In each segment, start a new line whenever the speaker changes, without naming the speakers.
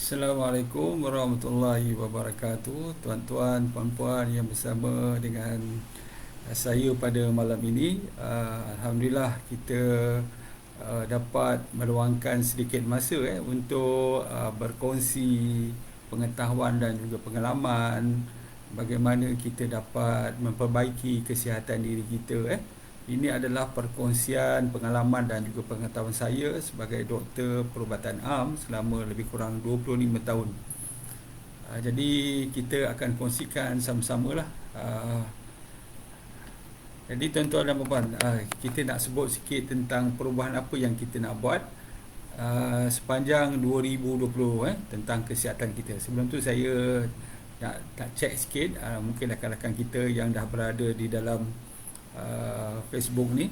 Assalamualaikum warahmatullahi wabarakatuh. Tuan-tuan, puan-puan yang bersama dengan saya pada malam ini, Alhamdulillah kita dapat meluangkan sedikit masa untuk berkongsi pengetahuan dan juga pengalaman bagaimana kita dapat memperbaiki kesihatan diri kita. Ini adalah perkongsian pengalaman dan juga pengetahuan saya sebagai doktor perubatan am selama lebih kurang 25 tahun. Jadi kita akan kongsikan sama-sama lah. Jadi tuan-tuan dan puan-puan, kita nak sebut sikit tentang perubahan apa yang kita nak buat sepanjang 2020 tentang kesihatan kita. Sebelum tu saya nak check sikit, mungkin rakan-rakan kita yang dah berada di dalam Facebook ni.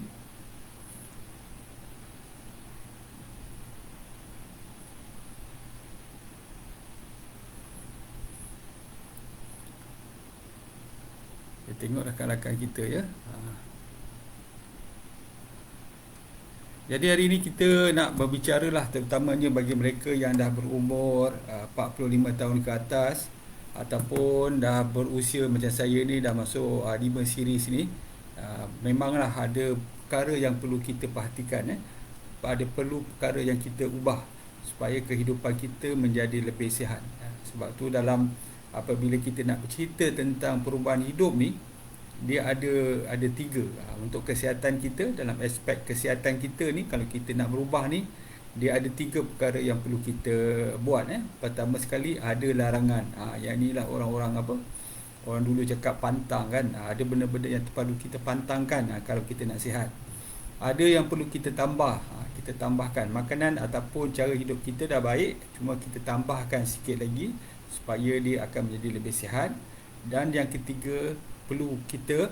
Kita tengok rakan-rakan kita ya. Jadi hari ini kita nak berbicara lah terutamanya bagi mereka yang dah berumur 45 tahun ke atas ataupun dah berusia macam saya ni, dah masuk 5 series ni. Memanglah ada perkara yang perlu kita perhatikan, ada perlu perkara yang kita ubah supaya kehidupan kita menjadi lebih sihat. Sebab tu dalam apabila kita nak bercerita tentang perubahan hidup ni, dia ada tiga. Untuk kesihatan kita, dalam aspek kesihatan kita ni, kalau kita nak berubah ni, dia ada tiga perkara yang perlu kita buat. Pertama sekali ada larangan. Yang ni lah orang-orang apa, orang dulu cakap pantang kan. Ada benda-benda yang perlu kita pantangkan kalau kita nak sihat. Ada yang perlu kita tambah. Kita tambahkan makanan ataupun cara hidup kita dah baik, cuma kita tambahkan sikit lagi supaya dia akan menjadi lebih sihat. Dan yang ketiga, perlu kita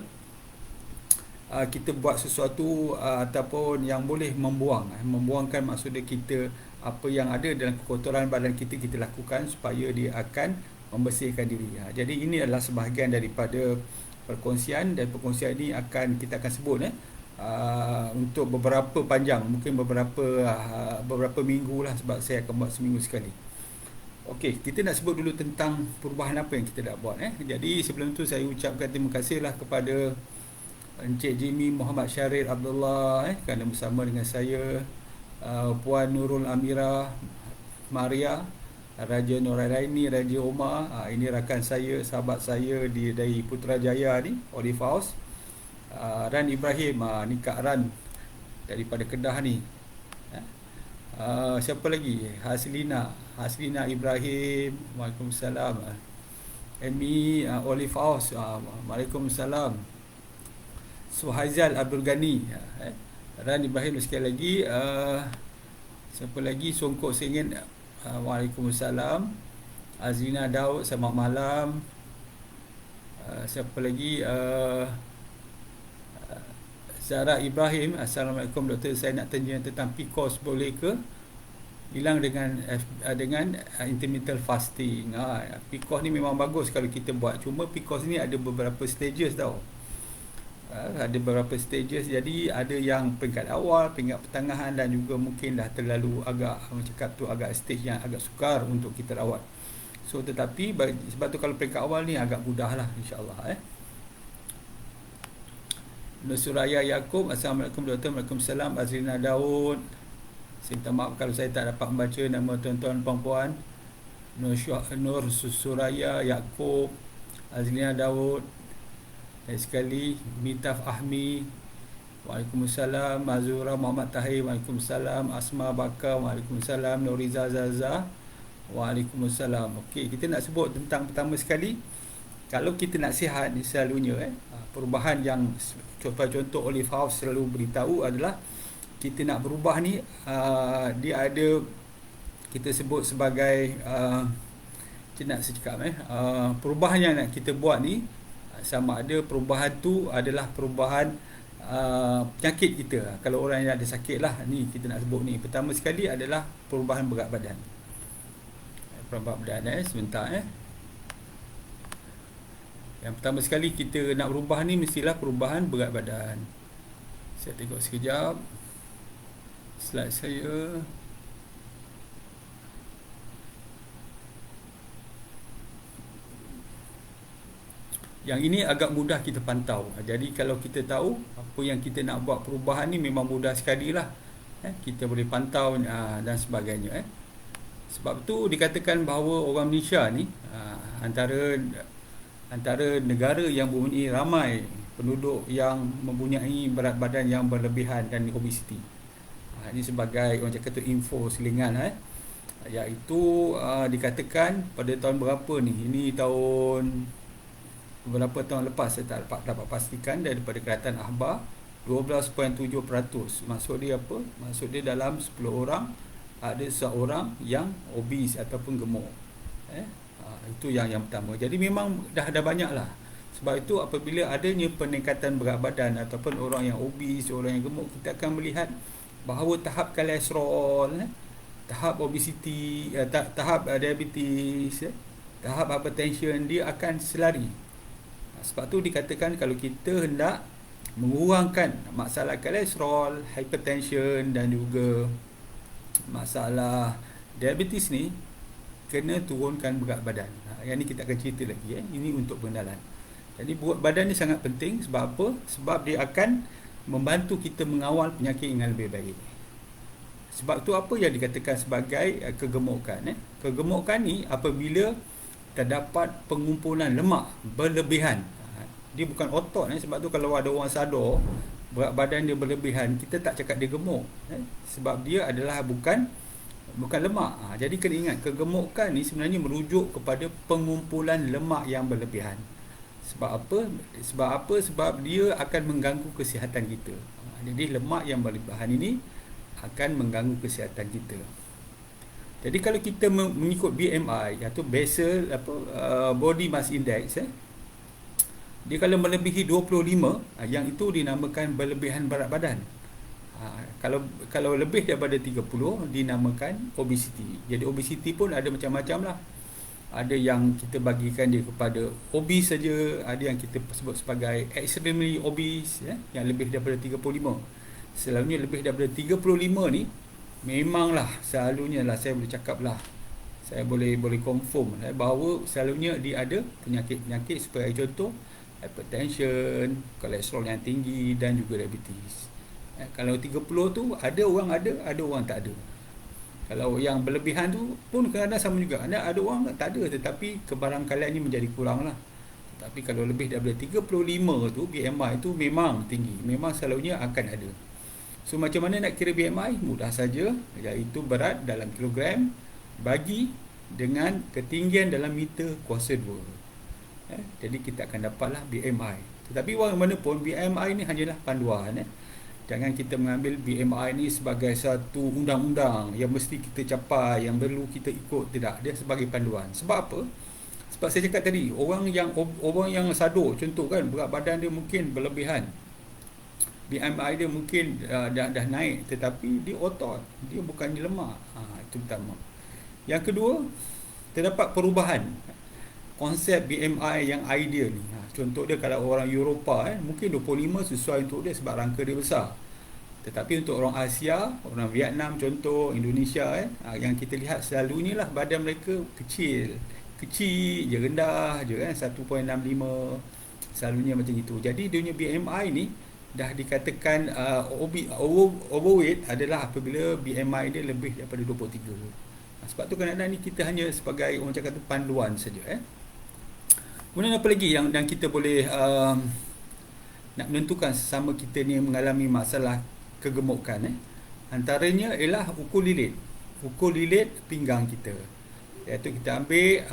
buat sesuatu ataupun yang boleh membuangkan, maksudnya kita apa yang ada dalam kekotoran badan kita lakukan supaya dia akan membersihkan diri. Jadi ini adalah sebahagian daripada perkongsian, dan perkongsian ini kita akan sebut untuk beberapa panjang, mungkin beberapa minggu lah, sebab saya akan buat seminggu sekali. Okey, kita nak sebut dulu tentang perubahan apa yang kita nak buat. Jadi sebelum tu saya ucapkan terima kasihlah kepada Encik Jimmy Muhammad Syarif Abdullah kerana bersama dengan saya, Puan Nurul Amira Maria, Raja Nuraini, Raja Omar, ini rakan saya, sahabat saya dari Putrajaya ni, Olive House. Ran Ibrahim, ni Kak Ran daripada Kedah ni. Siapa lagi? Haslina Ibrahim, Waalaikumsalam. Amy Olive House, Waalaikumsalam. Suhaizal Abdul Ghani, Ran Ibrahim sekali lagi. Siapa lagi? Songkok Sengit, Waalaikumsalam. Azina Daud, selamat malam. Siapa lagi? Zara Ibrahim, Assalamualaikum doktor, saya nak tanya tentang PCOS, boleh ke hilang dengan intermittent fasting. PCOS ni memang bagus kalau kita buat, cuma PCOS ni ada beberapa stages tau. Ada beberapa stages, jadi ada yang peringkat awal, peringkat pertengahan, dan juga mungkin dah terlalu agak, cakap tu agak stage yang agak sukar untuk kita rawat. So tetapi sebab tu kalau peringkat awal ni agak mudah lah, insyaAllah. Nur Suraya Yaakob, Assalamualaikum doktor. Waalaikumsalam. Azrina Daud, saya minta maaf kalau saya tak dapat membaca nama tuan-tuan puan-puan. Nur Suraya Yaakob, Azrina Daud, dan sekali Mitaf Ahmi, Waalaikumsalam. Mazura Muhammad Tahir, Waalaikumsalam. Asma Bakar, Waalaikumsalam. Nuriza Zaza, Waalaikumsalam. Okey, kita nak sebut tentang pertama sekali, kalau kita nak sihat ni selalunya perubahan yang contoh Olive House selalu beritahu adalah kita nak berubah ni, dia ada, kita sebut sebagai perubahan yang nak kita buat ni, sama ada perubahan tu adalah perubahan penyakit kita. Kalau orang yang ada sakit lah, ni kita nak sebut ni. Pertama sekali adalah perubahan berat badan. Perubahan berat badan, sebentar Yang pertama sekali kita nak berubah ni mestilah perubahan berat badan. Saya tengok sekejap slide saya. Yang ini agak mudah kita pantau. Jadi kalau kita tahu apa yang kita nak buat perubahan ni memang mudah sekali lah. Kita boleh pantau dan sebagainya. Sebab tu dikatakan bahawa orang Malaysia ni antara negara yang mempunyai ramai penduduk yang mempunyai berat badan yang berlebihan dan obesiti. Ini sebagai orang cakap tu info selingan iaitu dikatakan pada tahun berapa ni, ini tahun beberapa tahun lepas, saya tak dapat pastikan, daripada Kerajaan Akhbar 12.7%. Maksud dia apa? Maksud dia dalam 10 orang ada seorang yang obes ataupun gemuk. Itu yang pertama. Jadi memang dah ada banyak lah. Sebab itu apabila adanya peningkatan berat badan ataupun orang yang obes, orang yang gemuk, kita akan melihat bahawa tahap kolesterol, tahap obesiti, tahap diabetes, tahap hypertension dia akan selari. Sebab tu dikatakan kalau kita hendak mengurangkan masalah kolesterol, hypertension dan juga masalah diabetes ni, kena turunkan berat badan. Yang ni kita akan cerita lagi. Ini untuk pengenalan. Jadi berat badan ni sangat penting. Sebab apa? Sebab dia akan membantu kita mengawal penyakit dengan lebih baik. Sebab tu apa yang dikatakan sebagai kegemukan. Kegemukan ni apabila terdapat pengumpulan lemak berlebihan. Dia bukan otot. Sebab tu kalau ada orang sadar berat badan dia berlebihan, kita tak cakap dia gemuk. Sebab dia adalah bukan lemak. Jadi kena ingat, kegemukan ni sebenarnya merujuk kepada pengumpulan lemak yang berlebihan. Sebab apa? Sebab dia akan mengganggu kesihatan kita. Jadi lemak yang berlebihan ini akan mengganggu kesihatan kita. Jadi kalau kita mengikut BMI atau basal body mass index, dia kalau melebihi 25, yang itu dinamakan berlebihan berat badan. Kalau lebih daripada 30 dinamakan obesiti. Jadi obesiti pun ada macam-macam lah. Ada yang kita bagikan dia kepada obes saja, ada yang kita sebut sebagai extremely obese, yang lebih daripada 35. Selalunya lebih daripada 35 ni memanglah selalunya lah, saya boleh cakap lah, saya boleh confirm bahawa selalunya dia ada penyakit-penyakit seperti contoh hypertension, kolesterol yang tinggi dan juga diabetes. Kalau 30 tu ada orang tak ada. Kalau yang berlebihan tu pun kadang-kadang sama juga. Ada orang tak ada, tetapi kebarangkaliannya menjadi kurang lah. Tapi kalau lebih daripada 35 tu, BMI tu memang tinggi. Memang selalunya akan ada. So macam mana nak kira BMI? Mudah saja, iaitu berat dalam kilogram bagi dengan ketinggian dalam meter kuasa 2. Jadi kita akan dapatlah BMI. Tetapi walaupun mana pun BMI ni hanyalah panduan. Jangan kita mengambil BMI ni sebagai satu undang-undang yang mesti kita capai, yang perlu kita ikut. Tidak, dia sebagai panduan. Sebab apa? Sebab saya cakap tadi, orang yang sadar, contoh kan, berat badan dia mungkin berlebihan, BMI dia mungkin dah naik, tetapi dia otot, dia bukannya lemak. Itu pertama. Yang kedua, terdapat perubahan konsep BMI yang ideal ni. Contoh dia, kalau orang Eropah mungkin 25 sesuai untuk dia sebab rangka dia besar. Tetapi untuk orang Asia, orang Vietnam contoh, Indonesia yang kita lihat selalunya lah badan mereka kecil je, rendah je 1.65, selalunya macam itu. Jadi dia punya BMI ni dah dikatakan overweight adalah apabila BMI dia lebih daripada 23. Sebab tu kadang-kadang ni kita hanya sebagai orang cakap tu panduan saja. Kemudian apa lagi yang kita boleh nak menentukan sesama kita ni mengalami masalah kegemukan? Antaranya ialah ukur lilit pinggang kita. Iaitu kita ambil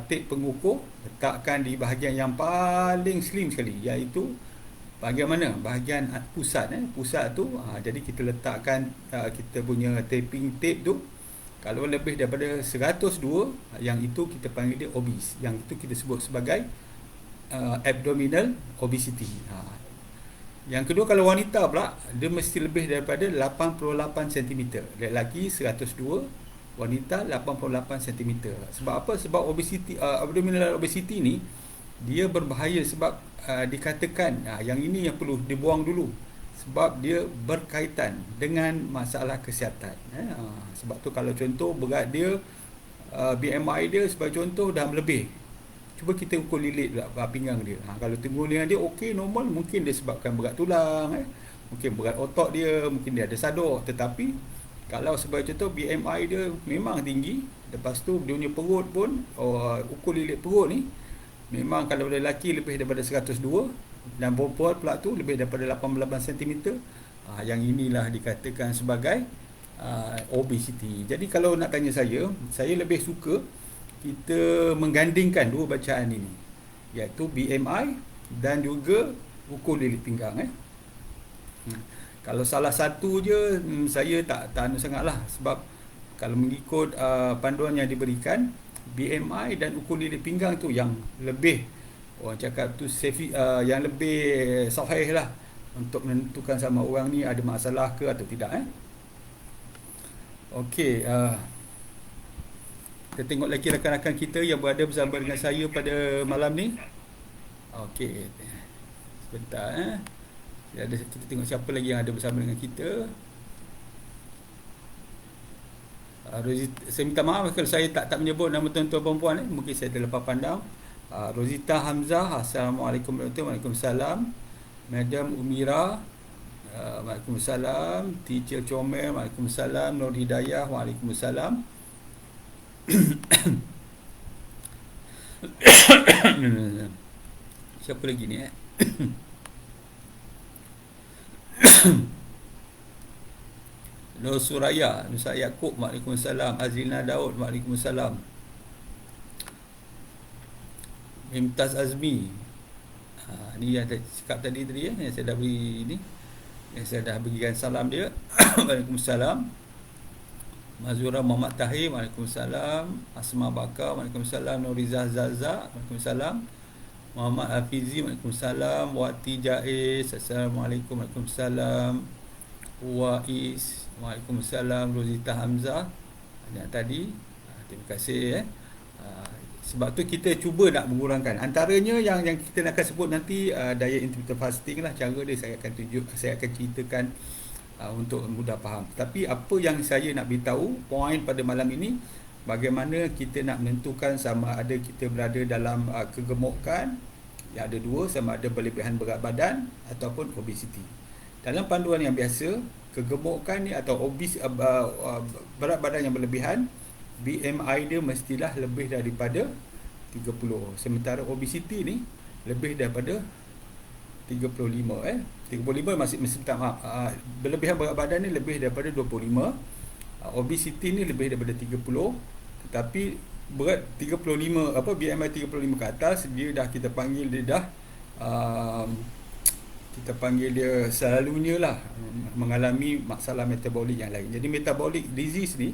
tip pengukur, letakkan di bahagian yang paling slim sekali, iaitu bahagian mana? Bahagian pusat. Pusat tu, jadi kita letakkan kita punya taping tape tu. Kalau lebih daripada 102, yang itu kita panggil dia obese. Yang itu kita sebut sebagai abdominal obesity. Yang kedua, kalau wanita pula, dia mesti lebih daripada 88 cm. Lelaki 102, wanita 88 cm. Sebab apa? Sebab obesity, abdominal obesity ni dia berbahaya sebab dikatakan yang ini yang perlu dibuang dulu. Sebab dia berkaitan dengan masalah kesihatan. Sebab tu kalau contoh berat dia, BMI dia sebagai contoh dah melebih. cuba kita ukur lilit pinggang dia. Kalau pinggang dia okey, normal, mungkin dia sebabkan berat tulang, mungkin berat otot dia, mungkin dia ada sadok. Tetapi kalau sebagai contoh BMI dia memang tinggi, lepas tu dia punya perut pun, ukur lilit perut ni memang kalau lelaki lebih daripada 102, dan perempuan pula tu lebih daripada 88 cm. Yang inilah dikatakan sebagai obesity. Jadi kalau nak tanya saya lebih suka kita menggandingkan dua bacaan ini, iaitu BMI dan juga ukur lilit pinggang. Kalau salah satu je, saya tak anu sangatlah, sebab kalau mengikut panduan yang diberikan, BMI dan ukur lilit pinggang tu yang lebih, orang cakap tu safe, yang lebih sahih lah untuk menentukan sama orang ni ada masalah ke atau tidak. Okey, kita tengok lagi rakan-rakan kita yang berada bersama dengan saya pada malam ni. Okey, sebentar. Kita tengok siapa lagi yang ada bersama dengan kita. Saya minta maaf kalau saya tak menyebut nama tuan-tuan perempuan, mungkin saya terlepas pandang. Rozita Hamzah, Assalamualaikum warahmatullahi wabarakatuh. Waalaikumsalam. Madam Umira, Waalaikumsalam. Teacher Comel, Waalaikumsalam. Nur Hidayah, Waalaikumsalam. Siapa lagi ni Nur Suraya, Nusa Yaakob, Waalaikumsalam. Azrina Daud, Waalaikumsalam. Mimtaz Azmi, ni yang cakap tadi yang saya dah beri ni, yang saya dah berikan salam dia. Waalaikumsalam. Mazura Muhammad Tahir, Waalaikumsalam. Asma Bakar, Waalaikumsalam. Nurizah Zaza, Waalaikumsalam. Muhammad Hafizi, Waalaikumsalam. Wati Jaiz, Assalamualaikum, Waalaikumsalam. Wais, Waalaikumsalam. Rozita Hamzah yang tadi, terima kasih. Sebab tu kita cuba nak mengurangkan. Antaranya yang kita nak akan sebut nanti, diet intermittent fasting lah, cara dia saya akan ceritakan untuk mudah faham. Tapi apa yang saya nak beritahu, poin pada malam ini, bagaimana kita nak menentukan sama ada kita berada dalam kegemukan, yang ada dua, sama ada berlebihan berat badan ataupun obesiti. Dalam panduan yang biasa, kegemukan ni atau berat badan yang berlebihan, BMI dia mestilah lebih daripada 30. Sementara obesiti ni lebih daripada 35. 35 masih minta maaf. Berlebihan berat badan ni lebih daripada 25. Obesiti ni lebih daripada 30. Tetapi berat 35, BMI 35 ke atas, dia dah kita panggil dia selalunya lah mengalami masalah metabolik yang lain. Jadi metabolic disease ni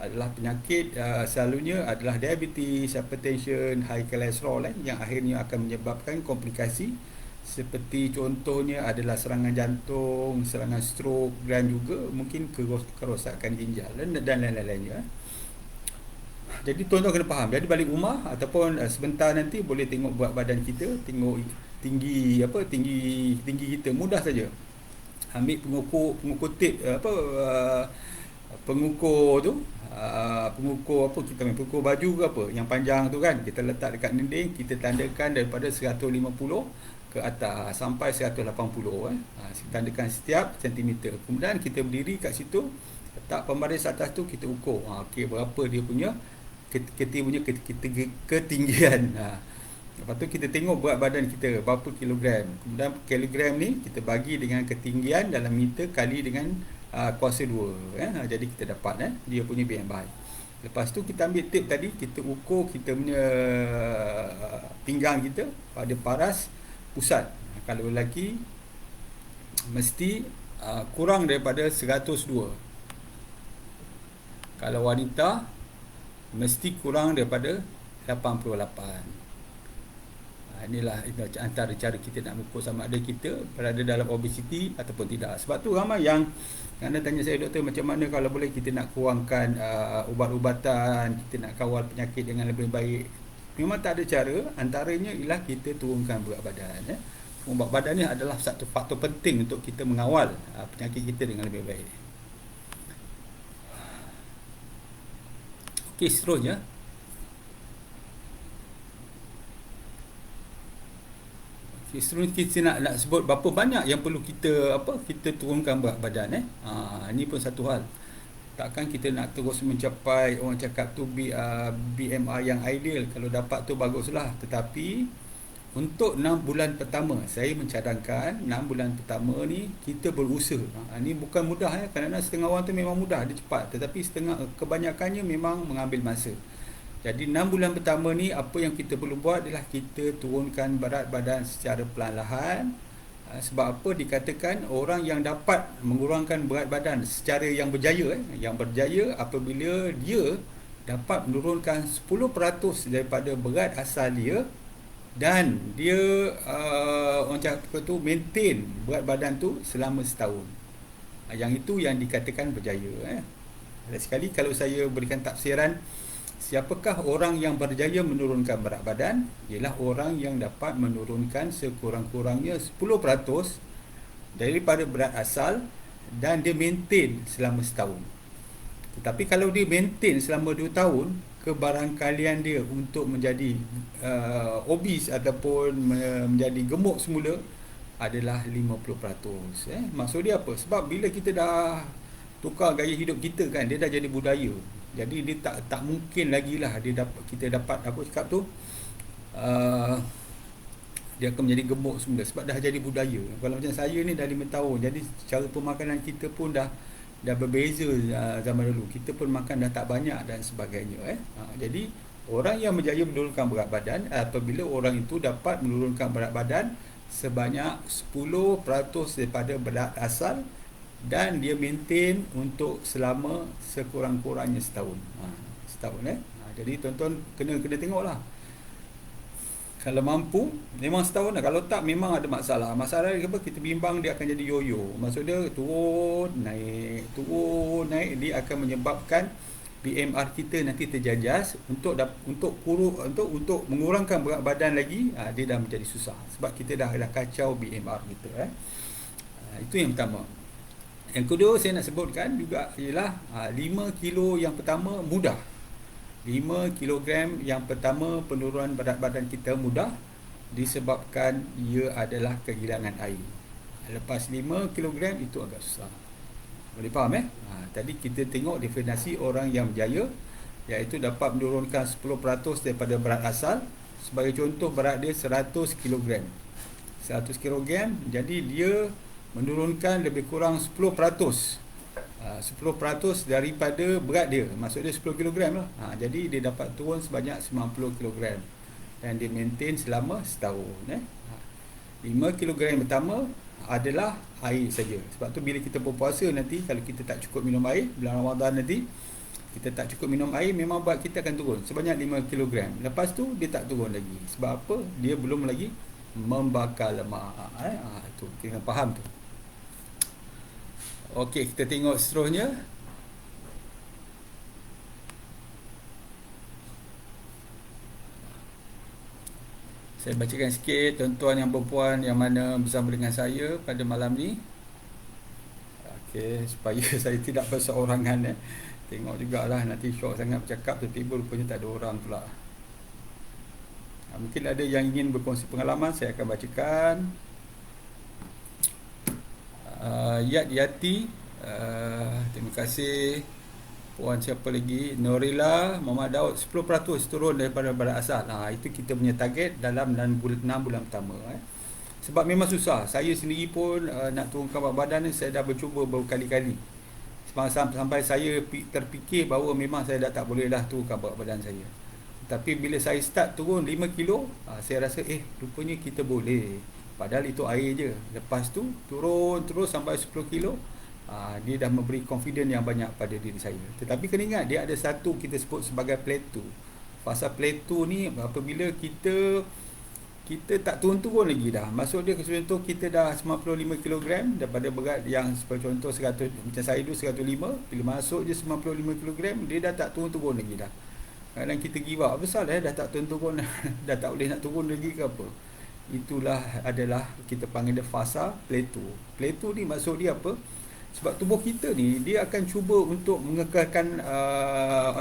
adalah penyakit, selalunya adalah diabetes, hypertension, high cholesterol yang akhirnya akan menyebabkan komplikasi seperti contohnya adalah serangan jantung, serangan stroke, dan juga mungkin kerosakan ginjal dan lain-lainnya. Jadi tuan-tuan kena faham. Jadi balik rumah ataupun sebentar nanti boleh tengok berat badan kita, tengok tinggi kita, mudah saja. Ambil pengukur tip, pengukur tu, pengukur baju ke apa yang panjang tu kan, kita letak dekat dinding, kita tandakan daripada 150 ke atas sampai 180, kita tandakan setiap sentimeter. Kemudian kita berdiri kat situ, letak pembaris atas tu, kita ukur okey berapa dia punya ketinggian. Lepas tu kita tengok berat badan kita berapa kilogram. Kemudian kilogram ni kita bagi dengan ketinggian dalam meter kali dengan kuasa 2. Jadi kita dapat dia punya BMI. Lepas tu kita ambil tip tadi, kita ukur kita punya pinggang kita pada paras pusat. Kalau lelaki mesti kurang daripada 102. Kalau wanita mesti kurang daripada 88. Inilah antara cara kita nak mengukur sama ada kita berada dalam obesiti ataupun tidak. Sebab tu ramai yang anda tanya saya, doktor, macam mana kalau boleh kita nak kurangkan ubat-ubatan, kita nak kawal penyakit dengan lebih baik. Memang tak ada cara, antaranya ialah kita turunkan berat badan. Berat badan ni adalah satu faktor penting untuk kita mengawal penyakit kita dengan lebih baik. Okey, seterusnya. Justru kita nak sebut berapa banyak yang perlu kita turunkan berat badan ini pun satu hal. Takkan kita nak terus mencapai orang cakap tu BMI yang ideal. Kalau dapat tu baguslah, tetapi untuk 6 bulan pertama saya mencadangkan 6 bulan pertama ni kita berusaha. Ni bukan mudah kerana setengah orang tu memang mudah, dia cepat, tetapi kebanyakannya memang mengambil masa. Jadi 6 bulan pertama ni apa yang kita perlu buat adalah kita turunkan berat badan secara perlahan-lahan. Sebab apa dikatakan orang yang dapat mengurangkan berat badan secara yang berjaya yang berjaya apabila dia dapat menurunkan 10% daripada berat asal dia, dan dia orang cakap tu maintain berat badan tu selama setahun. Yang itu yang dikatakan berjaya. Sekali kalau saya berikan tafsiran, siapakah orang yang berjaya menurunkan berat badan? Ialah orang yang dapat menurunkan sekurang-kurangnya 10% daripada berat asal dan dia maintain selama setahun. Tetapi kalau dia maintain selama 2 tahun, kebarangkalian dia untuk menjadi obese ataupun menjadi gemuk semula adalah 50%. Maksud dia apa? Sebab bila kita dah tukar gaya hidup kita kan, dia dah jadi budaya. Jadi dia tak mungkin lagi lah kita dapat apa cakap tu, dia akan menjadi gemuk semula sebab dah jadi budaya. Kalau macam saya ni dah 5 tahun, jadi cara pemakanan kita pun dah berbeza zaman dulu. Kita pun makan dah tak banyak dan sebagainya. Jadi orang yang berjaya menurunkan berat badan apabila orang itu dapat menurunkan berat badan sebanyak 10% daripada berat asal dan dia maintain untuk selama sekurang-kurangnya setahun. Setahun. Jadi tuan-tuan kena tengoklah. Kalau mampu memang setahun lah. Kalau tak memang ada masalah. Masalah dia apa? Kita bimbang dia akan jadi yo-yo. Maksud dia turun naik. Dia akan menyebabkan BMR kita nanti terjajas untuk mengurangkan berat badan lagi. Dia dah menjadi susah sebab kita dah kacau BMR kita. Itu yang pertama. Yang kedua saya nak sebutkan juga ialah 5 kilo yang pertama mudah. 5 kilogram yang pertama penurunan berat badan kita mudah disebabkan ia adalah kehilangan air. Lepas 5 kilogram itu agak susah. Boleh faham tadi kita tengok definisi orang yang berjaya, iaitu dapat menurunkan 10% daripada berat asal. Sebagai contoh, berat dia 100 kilogram. 100 kilogram, jadi dia menurunkan lebih kurang 10%. 10% daripada berat dia. Maksud dia 10 kg lah. Jadi dia dapat turun sebanyak 90 kg dan dia maintain selama setahun. 5 kg yang pertama adalah air saja. Sebab tu bila kita berpuasa nanti, kalau kita tak cukup minum air bulan Ramadan nanti, kita tak cukup minum air, memang berat kita akan turun sebanyak 5 kg. Lepas tu dia tak turun lagi. Sebab apa? Dia belum lagi membakar lemak. Itu kita faham tu. Okey, kita tengok seterusnya. Saya bacakan sikit tuan-tuan yang perempuan yang mana bersama dengan saya pada malam ni. Okey, supaya saya tidak berseorangan. Tengok jugalah, nanti syok sangat bercakap tiba-tiba rupanya tak ada orang pula. Mungkin ada yang ingin berkongsi pengalaman, saya akan bacakan. Yati, terima kasih. Puan siapa lagi? Norila Muhammad Daud, 10% turun daripada berat asal. Itu kita punya target dalam 6 bulan pertama. Sebab memang susah. Saya sendiri pun nak turunkan berat badan ni, saya dah bercuba berkali-kali. Sampai saya terfikir bahawa memang saya dah tak boleh dah turunkan berat badan saya. Tapi bila saya start turun 5 kilo, saya rasa rupanya kita boleh. Padahal itu air je. Lepas tu turun terus sampai 10 kilo. Dia dah memberi confidence yang banyak pada diri saya. Tetapi kena ingat, dia ada satu kita sebut sebagai plateau. Fasa plateau ni apabila kita tak turun-turun lagi dah. Maksud dia, contoh kita dah 95 kg daripada berat yang seperti contoh 100, macam saya dulu 105. Bila masuk je 95 kg, dia dah tak turun-turun lagi dah. Kadang kita give up. Besar dah tak turun-turun. Dah tak boleh nak turun lagi ke apa. Itulah adalah kita panggil dia fasa plateau. Plateau ni maksud dia apa? Sebab tubuh kita ni dia akan cuba untuk mengekalkan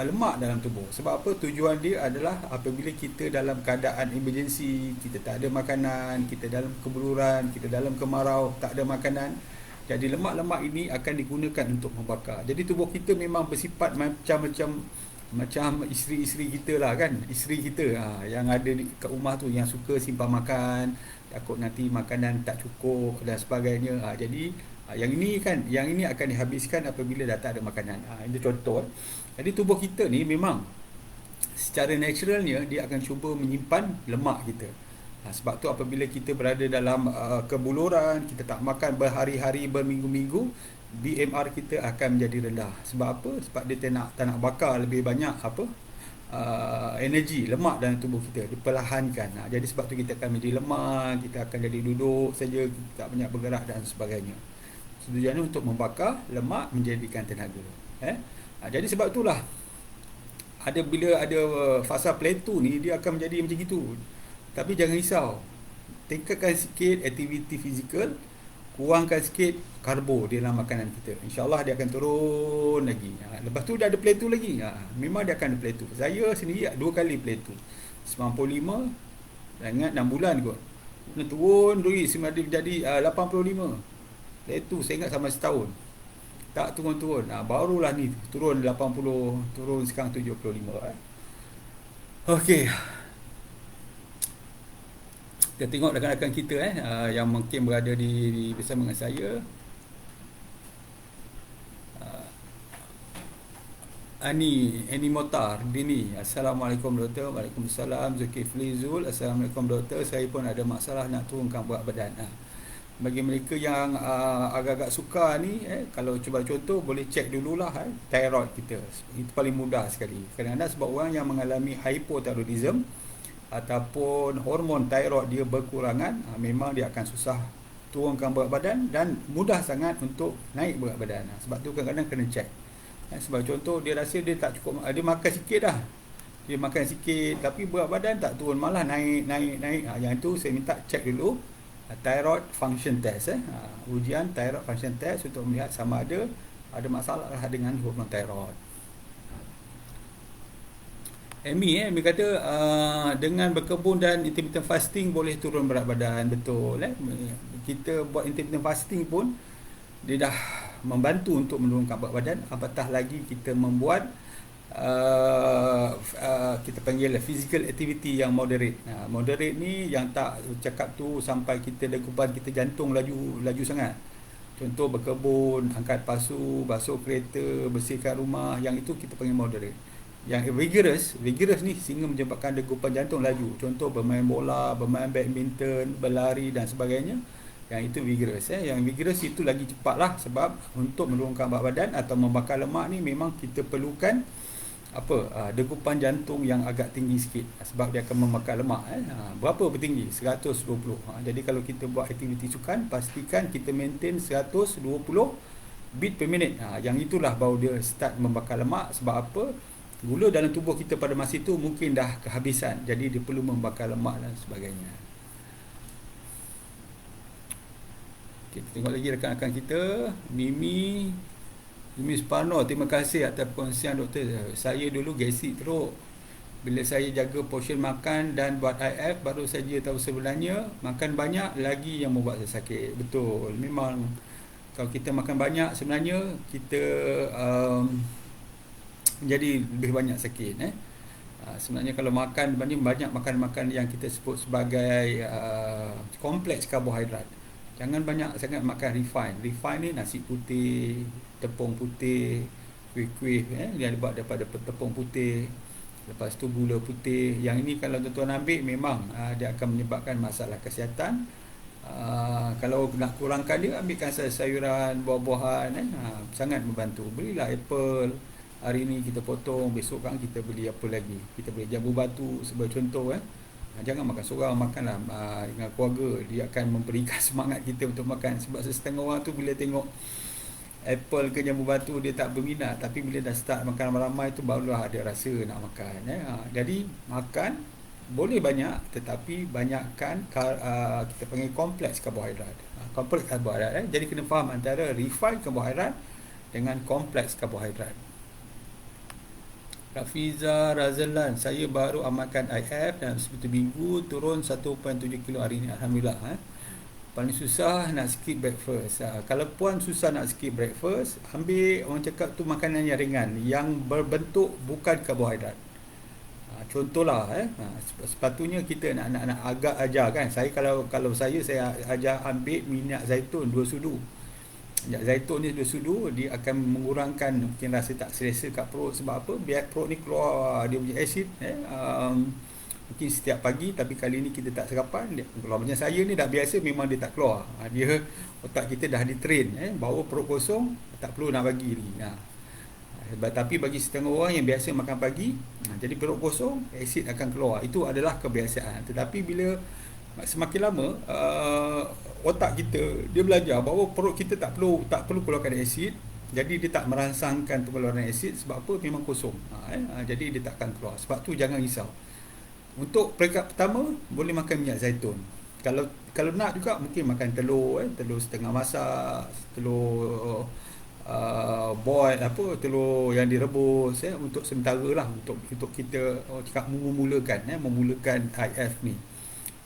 lemak dalam tubuh. Sebab apa? Tujuan dia adalah apabila kita dalam keadaan emergency, kita tak ada makanan, kita dalam kebuluran, kita dalam kemarau, tak ada makanan, jadi lemak-lemak ini akan digunakan untuk membakar. Jadi tubuh kita memang bersifat macam isteri-isteri kita lah kan. Isteri kita yang ada kat rumah tu, yang suka simpan makan, takut nanti makanan tak cukup dan sebagainya. Jadi yang ini akan dihabiskan apabila dah tak ada makanan. Ini contoh. Jadi tubuh kita ni memang secara naturalnya dia akan cuba menyimpan lemak kita. Sebab tu apabila kita berada dalam kebuluran, kita tak makan berhari-hari, berminggu-minggu, BMR kita akan menjadi rendah. Sebab apa? Sebab dia tak nak bakar lebih banyak energi, lemak dalam tubuh kita, diperlahankan. Jadi sebab tu kita akan menjadi lemah, kita akan jadi duduk saja, kita tak banyak bergerak dan sebagainya. Tujuannya untuk membakar lemak, menjadikan tenaga. Jadi sebab itulah bila ada fasa plateau ni, dia akan menjadi macam itu. Tapi jangan risau, tingkatkan sikit aktiviti fizikal, kurangkan sikit karbo di dalam makanan kita. InsyaAllah dia akan turun lagi. Lepas tu dah ada plateau lagi. Memang dia akan ada plateau. Saya sendiri 2 kali plateau. 95, ingat 6 bulan kot. Dia turun dulu, jadi 85. Plateau saya ingat sama setahun. Tak turun-turun. Barulah ni turun 80, turun sekarang 75. Okey. Kita tengok rakan-rakan kita yang mungkin berada di bersama dengan saya. Ani Motar Dini. Assalamualaikum doktor. Waalaikumsalam. Zulkifli Zul. Assalamualaikum doktor. Saya pun ada masalah nak turunkan berat badan. Bagi mereka yang agak-agak suka ni, kalau cuba contoh, boleh cek dululah thyroid kita. Itu paling mudah sekali. Kadang-kadang sebab orang yang mengalami hypothyroidism ataupun hormon thyroid dia berkurangan, memang dia akan susah turunkan berat badan dan mudah sangat untuk naik berat badan. Sebab tu kadang-kadang kena cek. Sebab contoh, dia rasa dia tak cukup, dia makan sikit dah, dia makan sikit tapi berat badan tak turun, malah naik. Yang itu saya minta cek dulu thyroid function test. Ujian thyroid function test untuk melihat sama ada masalah dengan hormon thyroid. Amy kata dengan berkebun dan intermittent fasting boleh turun berat badan. Betul. Kita buat intermittent fasting pun dia dah membantu untuk menurunkan berat badan. Apatah lagi kita membuat kita panggil physical activity yang moderate. Moderate ni yang tak cakap tu sampai kita degupan kita jantung laju sangat. Contoh berkebun, angkat pasu, basuh kereta, bersihkan rumah, yang itu kita panggil moderate. Yang vigorous ni sehingga menyebabkan degupan jantung laju. Contoh bermain bola, bermain badminton, berlari dan sebagainya. Yang itu vigorous. Yang vigorous itu lagi cepatlah, sebab untuk menurunkan berat badan atau membakar lemak ni memang kita perlukan degupan jantung yang agak tinggi sikit, sebab dia akan membakar lemak. Berapa bertinggi? 120. Jadi kalau kita buat aktiviti sukan, pastikan kita maintain 120 beat per minute. Yang itulah baru dia start membakar lemak. Sebab apa? Gula dalam tubuh kita pada masa itu mungkin dah kehabisan, jadi dia perlu membakar lemak dan sebagainya. Kita tengok lagi rakan-rakan kita. Mimi Suparno, terima kasih atas perkongsian doktor. Saya dulu gastrik teruk. Bila saya jaga portion makan dan buat IF, baru saja tahu sebenarnya makan banyak lagi yang membuat saya sakit. Betul. Memang kalau kita makan banyak, sebenarnya kita jadi lebih banyak sakit. Sebenarnya kalau makan banyak makan yang kita sebut sebagai kompleks karbohidrat. Jangan banyak sangat makan refine. Refine ni nasi putih, tepung putih, kuih-kuih yang dibuat daripada tepung putih, lepas tu gula putih. Yang ini kalau tuan-tuan ambil, memang dia akan menyebabkan masalah kesihatan. Kalau nak kurangkan dia, ambilkan sayuran, buah-buahan, sangat membantu. Belilah apple, hari ni kita potong, besok kan kita beli apa lagi, kita beli jambu batu sebagai contoh. Jangan makan seorang, makanlah dengan keluarga. Dia akan memberikan semangat kita untuk makan. Sebab setengah orang tu bila tengok apple ke jambu batu, dia tak berminat. Tapi bila dah start makan ramai-ramai tu, barulah ada rasa nak makan. Jadi makan boleh banyak, tetapi banyakkan kita panggil kompleks karbohidrat. Kompleks karbohidrat, jadi kena faham antara refined karbohidrat dengan kompleks karbohidrat. Rafiza Razalan, saya baru amalkan IF dalam satu minggu, turun 1.7 kilo hari ini, Alhamdulillah. Paling susah nak skip breakfast. Kalau puan susah nak skip breakfast, ambil, orang cakap tu, makanan yang ringan, yang berbentuk bukan karbohidrat. Contohlah, sepatutnya kita nak agak ajar kan. Saya kalau saya ajar ambil minyak zaitun 2 sudu. Minyak zaitun ni 2 sudu, dia akan mengurangkan mungkin rasa tak selesa kat perut. Sebab apa? Biar perut ni keluar dia punya asid, mungkin setiap pagi, tapi kali ni kita tak sarapan, dia keluar. Macam saya ni dah biasa, memang dia tak keluar. Dia, otak kita dah ditrain, bawa perut kosong, tak perlu nak bagi ni. Tapi bagi setengah orang yang biasa makan pagi, jadi perut kosong, asid akan keluar. Itu adalah kebiasaan. Tetapi bila semakin lama, otak kita dia belajar bahawa perut kita tak perlu keluarkan asid. Jadi dia tak merangsangkan pengeluaran asid. Sebab apa? Memang kosong. Jadi dia tak akan keluar. Sebab tu jangan risau. Untuk peringkat pertama, boleh makan minyak zaitun. Kalau nak juga, mungkin makan telur, telur setengah masak, telur boil, telur yang direbus, untuk sementara lah, untuk kita cakap memulakan IF ni.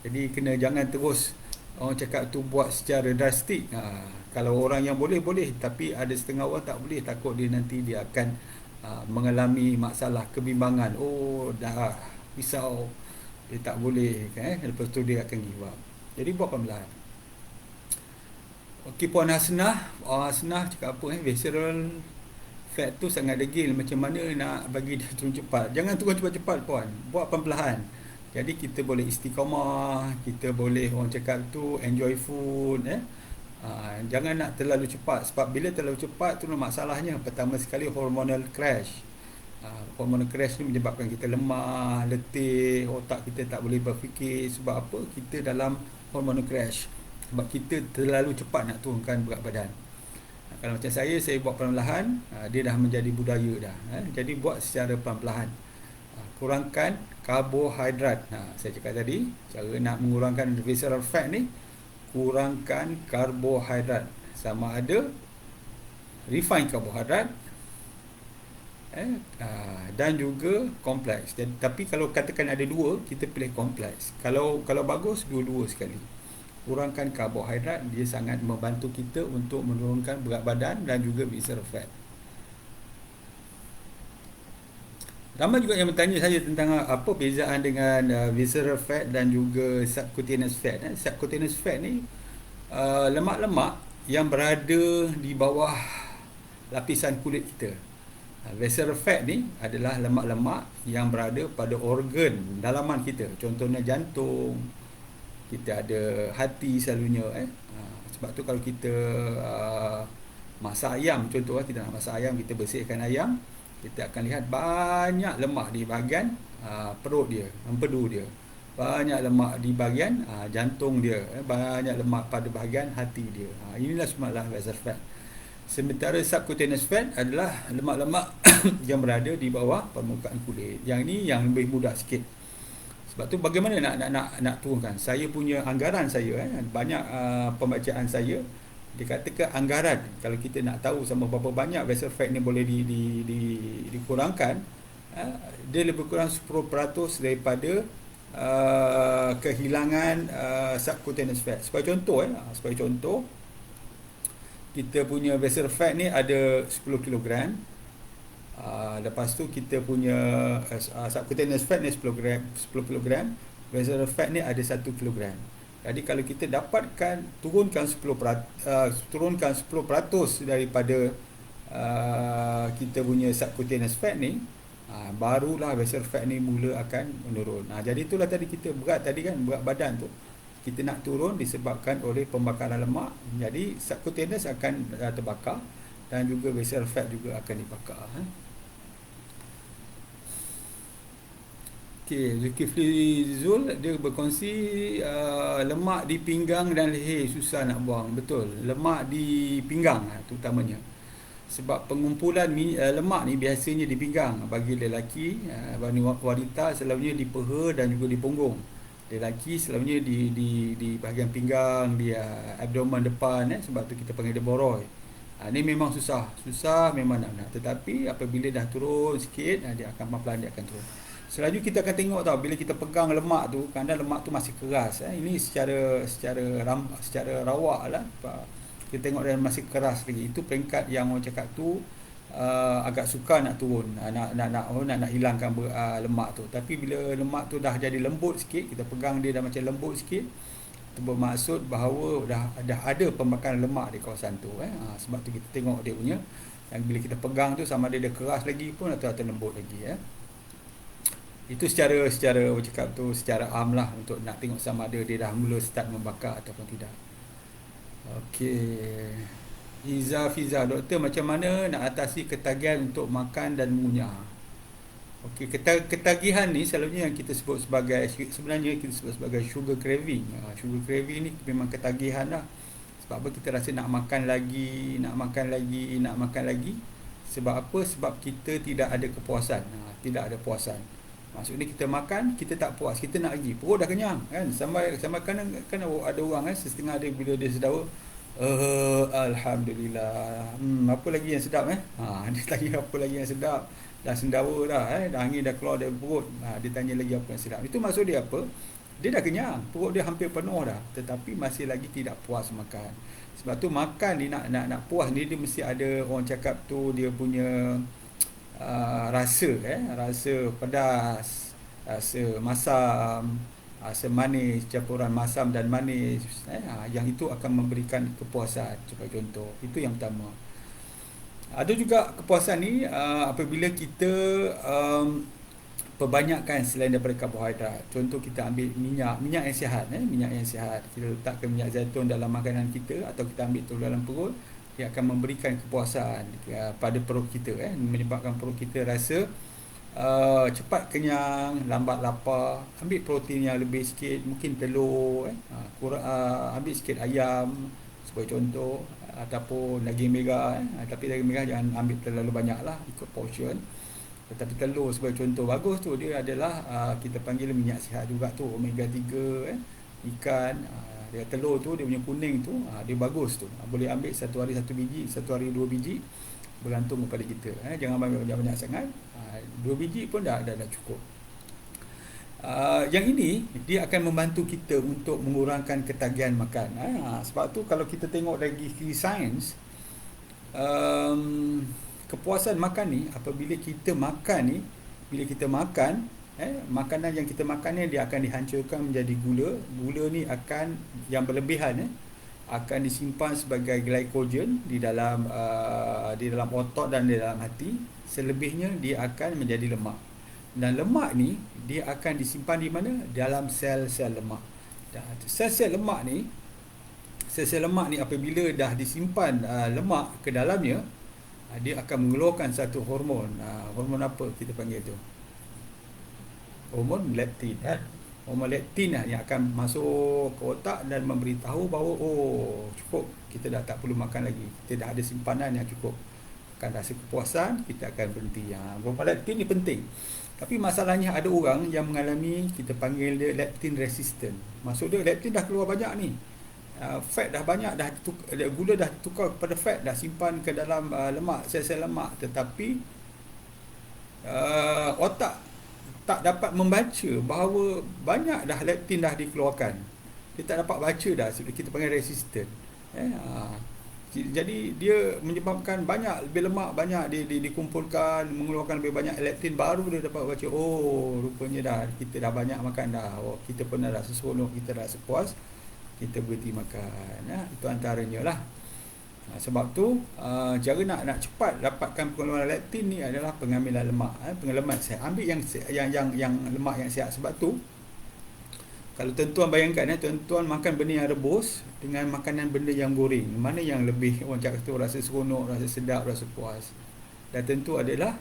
Jadi jangan terus orang cakap tu buat secara drastik. Kalau orang yang boleh, tapi ada setengah orang tak boleh, takut dia nanti dia akan mengalami masalah kebimbangan. Dah risau, dia tak boleh, lepas tu dia akan give up. Jadi buat perlahan. Okey, Puan Hasnah cakap apa, visceral fat tu sangat degil, macam mana nak bagi dia turun cepat? Jangan turun cepat-cepat, Puan, buat perlahan. Jadi kita boleh istiqamah, kita boleh, orang cakap tu, enjoy food, jangan nak terlalu cepat. Sebab bila terlalu cepat tu masalahnya, pertama sekali hormonal crash. Hormonal crash ni menyebabkan kita lemah, letih, otak kita tak boleh berfikir. Sebab apa? Kita dalam hormonal crash. Sebab kita terlalu cepat nak turunkan berat badan. Kalau macam saya buat perlahan, dia dah menjadi budaya dah. Jadi buat secara perlahan. Kurangkan karbohidrat. Saya cakap tadi, cara nak mengurangkan visceral fat ni, kurangkan karbohidrat. Sama ada refined karbohidrat, dan juga kompleks. Tapi kalau katakan ada dua, kita pilih kompleks. Kalau bagus, dua-dua sekali. Kurangkan karbohidrat, dia sangat membantu kita untuk menurunkan berat badan dan juga visceral fat. Ramai juga yang bertanya saya tentang apa perbezaan dengan visceral fat dan juga subcutaneous fat. Subcutaneous fat ni lemak-lemak yang berada di bawah lapisan kulit kita. Visceral fat ni adalah lemak-lemak yang berada pada organ dalaman kita. Contohnya jantung, kita ada hati selalunya. Sebab tu kalau kita masak ayam, contoh kita nak masak ayam, kita bersihkan ayam, kita akan lihat banyak lemak di bahagian perut dia, empedu dia. Banyak lemak di bahagian jantung dia, banyak lemak pada bahagian hati dia. Inilah semualah visceral fat. Sementara subcutaneous fat adalah lemak-lemak yang berada di bawah permukaan kulit. Yang ni yang lebih mudah sikit. Sebab tu bagaimana nak turunkan? Saya punya anggaran saya, banyak pembacaan saya, dia katakan anggaran, kalau kita nak tahu sama berapa banyak visceral fat ni boleh dikurangkan, dia lebih kurang 10% daripada kehilangan subcutaneous fat. Sebagai contoh, kita punya visceral fat ni ada 10 kg. Lepas tu kita punya subcutaneous fat ni 10 kg, visceral fat ni ada 1 kg. Jadi kalau kita dapatkan turunkan 10% daripada kita punya subcutaneous fat ni, barulah visceral fat ni mula akan menurun. Jadi itulah tadi kita berat badan tu kita nak turun disebabkan oleh pembakaran lemak. Jadi subcutaneous akan terbakar dan juga visceral fat juga akan dibakar. Okey, Zulkifli Zul dia berkongsi lemak di pinggang dan leher susah nak buang. Betul, lemak di pinggang terutamanya. Sebab pengumpulan lemak ni biasanya di pinggang. Bagi lelaki, bagi wanita selalunya di peha dan juga di punggung. Lelaki selalunya di bahagian pinggang, di abdomen depan, sebab tu kita panggil dia boroi. Ni memang susah memang nak. Tetapi apabila dah turun sikit, dia akan pelan-pelan dia akan turun. Selanjutnya kita akan tengok tau, bila kita pegang lemak tu, kadang lemak tu masih keras. Ini secara rawak lah. Kita tengok dia masih keras lagi. Itu peringkat yang orang cakap tu agak sukar nak turun, nak hilangkan lemak tu. Tapi bila lemak tu dah jadi lembut sikit, kita pegang dia dah macam lembut sikit, itu bermaksud bahawa dah ada pembakaran lemak di kawasan tu. Sebab tu kita tengok dia punya, yang bila kita pegang tu sama ada dia keras lagi pun atau lembut lagi. Itu secara orang cakap tu secara am lah, untuk nak tengok sama ada dia dah mula start membakar ataupun tidak. Okey. Fiza, doktor, macam mana nak atasi ketagihan untuk makan dan mengunyah? Okey, ketagihan ni selalunya yang kita sebut sebagai, sebenarnya kita sebut sebagai sugar craving. Sugar craving ni memang ketagihan lah. Sebab apa kita rasa nak makan lagi. Sebab apa? Sebab kita tidak ada kepuasan. Tidak ada puasan. Maksudnya kita makan, kita tak puas, kita nak lagi. Perut dah kenyang kan. Sampai kan ada orang kan, setengah dia bila dia sedawa, alhamdulillah. Apa lagi yang sedap dia tanya apa lagi yang sedap. Dah sendawa dah dah angin dah keluar dari perut. Dia tanya lagi apa yang sedap. Itu maksud dia apa? Dia dah kenyang, perut dia hampir penuh dah, tetapi masih lagi tidak puas makan. Sebab tu makan ni nak puas ni, dia mesti ada, orang cakap tu, dia punya rasa rasa pedas, rasa masam, rasa manis, campuran masam dan manis, yang itu akan memberikan kepuasan. Sebagai contoh, itu yang pertama. Ada juga kepuasan ni apabila kita perbanyakkan selain daripada karbohidrat. Contoh, kita ambil minyak yang sihat, minyak yang sihat. Kita letakkan minyak zaitun dalam makanan kita, atau kita ambil tu dalam perut, dia akan memberikan kepuasan pada perut kita, menyebabkan perut kita rasa cepat kenyang, lambat lapar. Ambil protein yang lebih sikit, mungkin telur, ambil sikit ayam sebagai contoh, ataupun daging merah, tapi daging merah jangan ambil terlalu banyak lah, ikut portion. Tetapi telur sebagai contoh bagus tu, dia adalah kita panggil minyak sihat juga tu, omega 3, ikan. Dia telur tu, dia punya kuning tu, dia bagus tu. Boleh ambil satu hari 1 biji, satu hari 2 biji, bergantung kepada kita. Jangan banyak sangat. 2 biji pun dah cukup. Yang ini dia akan membantu kita untuk mengurangkan ketagihan makan. Sebab tu kalau kita tengok dari segi sains, kepuasan makan ni, apabila kita makan ni, bila kita makan, makanan yang kita makan ni, dia akan dihancurkan menjadi gula. Gula ni akan, yang berlebihan akan disimpan sebagai glycogen di dalam otot dan di dalam hati. Selebihnya dia akan menjadi lemak. Dan lemak ni dia akan disimpan di mana? Dalam sel-sel lemak. Dan sel-sel lemak ni apabila dah disimpan lemak ke dalamnya, dia akan mengeluarkan satu hormon. Hormon apa kita panggil tu? Hormon leptin. Hormon leptin yang akan masuk ke otak dan memberitahu bahawa cukup, kita dah tak perlu makan lagi, kita dah ada simpanan yang cukup. Akan rasa kepuasan, kita akan berhenti. Hormon leptin ni penting. Tapi masalahnya ada orang yang mengalami, kita panggil dia leptin resistant. Maksud dia leptin dah keluar banyak ni, fat dah banyak, gula dah tukar kepada fat, dah simpan ke dalam lemak, sel-sel lemak, tetapi otak tak dapat membaca bahawa banyak dah leptin dah dikeluarkan. Dia tak dapat baca dah, kita panggil resistant. Jadi dia menyebabkan banyak, lebih lemak banyak dikumpulkan, mengeluarkan lebih banyak leptin, baru dia dapat baca, rupanya dah kita dah banyak makan dah, kita pun dah rasa seronok, kita dah rasa puas, kita berhenti makan. Itu antaranya lah. Sebab tu cara nak cepat dapatkan pengeluaran leptin ni adalah pengambilan lemak, pengeluaran sihat. Ambil yang lemak yang sihat. Sebab tu kalau tuan-tuan bayangkan, tuan-tuan makan benda yang rebus dengan makanan benda yang goreng, mana yang lebih, orang cakap tu, rasa seronok, rasa sedap, rasa puas? Dan tentu adalah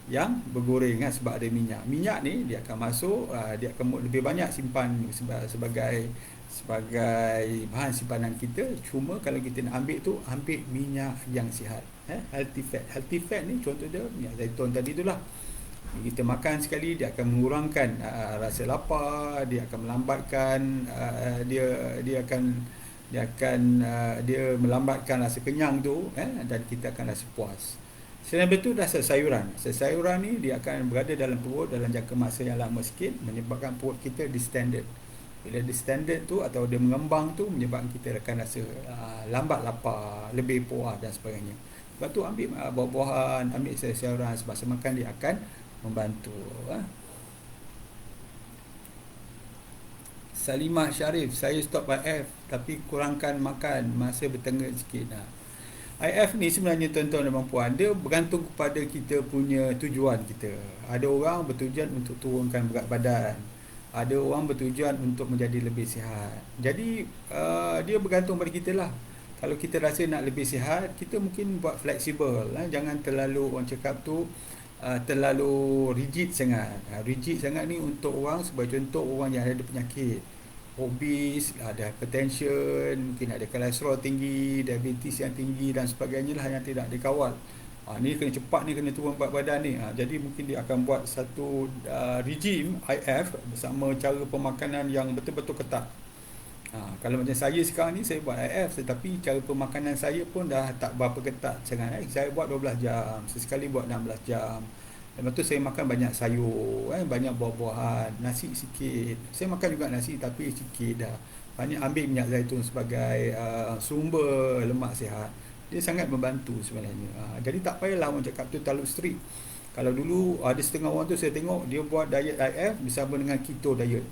yang bergoreng, sebab ada minyak. Minyak ni dia akan masuk, dia akan lebih banyak simpan sebagai sebagai bahan simpanan kita. Cuma kalau kita nak ambil tu, ambil minyak yang sihat, healthy fat. Healthy fat ni contoh dia minyak zaitun tadi tu lah. Kita makan sekali, dia akan mengurangkan rasa lapar, dia akan melambatkan dia melambatkan rasa kenyang tu, dan kita akan rasa puas. Selain itu, rasa sayuran. Sayuran ni dia akan berada dalam perut dalam jangka masa yang lama sikit, menyebabkan perut kita distended. Bila distended tu atau dia mengembang tu, menyebabkan kita akan rasa lambat lapar, lebih puas dan sebagainya. Sebab tu ambil buah-buahan, ambil sayuran semasa makan, dia akan membantu. Salimah Syarif, saya stop IF tapi kurangkan makan masa bertengah sikit. IF ni sebenarnya tuan-tuan dan puan, dia bergantung kepada kita punya tujuan kita. Ada orang bertujuan untuk turunkan berat badan, ada orang bertujuan untuk menjadi lebih sihat. Jadi dia bergantung pada kita lah. Kalau kita rasa nak lebih sihat, kita mungkin buat fleksibel, jangan terlalu, orang cakap tu, terlalu rigid sangat. Rigid sangat ni untuk orang, sebagai contoh orang yang ada penyakit obes, ada hypertension, mungkin ada kolesterol tinggi, diabetes yang tinggi dan sebagainya lah, yang tidak dikawal. Ni kena cepat ni, kena turun berat badan ni. Jadi mungkin dia akan buat satu regime IF bersama cara pemakanan yang betul-betul ketat. Kalau macam saya sekarang ni, saya buat IF, tetapi cara pemakanan saya pun dah tak berapa ketat sangat. Saya buat 12 jam, sesekali buat 16 jam. Lepas tu saya makan banyak sayur, banyak buah-buahan, nasi sikit. Saya makan juga nasi tapi sikit dah. Banyak ambil minyak zaitun sebagai sumber lemak sihat. Dia sangat membantu sebenarnya. Jadi tak payahlah orang cakap tu terlalu strict. Kalau dulu ada setengah orang tu saya tengok dia buat diet IF bersama dengan keto diet.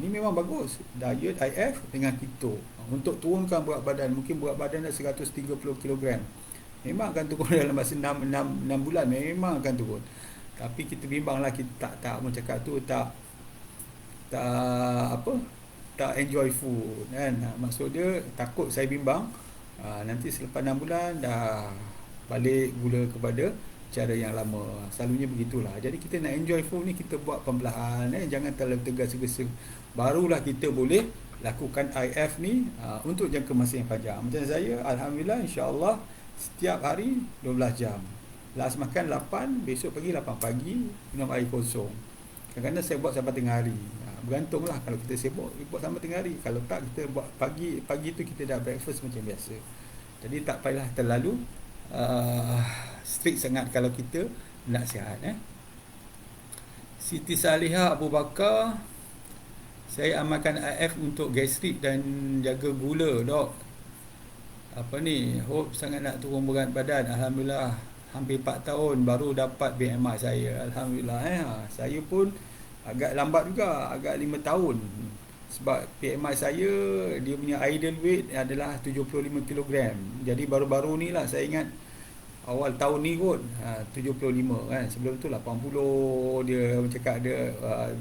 Ni memang bagus. Diet IF dengan keto. Untuk turunkan berat badan, mungkin berat badan dah 130 kg. Memang akan turun dalam masa 6 bulan, memang akan turun. Tapi kita bimbanglah, kita tak cakap tu tak enjoy food kan. Maksud dia takut saya bimbang, nanti selepas 6 bulan dah balik gula kepada cara yang lama. Selalunya begitulah. Jadi kita nak enjoy food ni, kita buat perlahan, jangan terlalu tergesa-gesa. Barulah kita boleh lakukan IF ni untuk jangka masa yang panjang. Macam saya, alhamdulillah, insya-Allah setiap hari 12 jam. Last makan 8, besok pagi 8 pagi, minum air kosong. Kadang-kadang saya buat sampai tengah hari. Bergantunglah, kalau kita sibuk, buat sampai tengah hari. Kalau tak, kita buat pagi tu kita dah breakfast macam biasa. Jadi tak payahlah terlalu strict sangat kalau kita nak sihat. Siti Salihah Abu Bakar, saya amalkan IF untuk gastrik dan jaga gula, dok. Hope sangat nak turun berat badan. Alhamdulillah, hampir 4 tahun baru dapat BMI saya. Alhamdulillah. Saya pun agak lambat juga, agak 5 tahun. Sebab BMI saya, dia punya ideal weight adalah 75 kg. Jadi baru-baru ni lah saya ingat, awal tahun ni kot 75 kan. Sebelum tu 80, dia cakap dia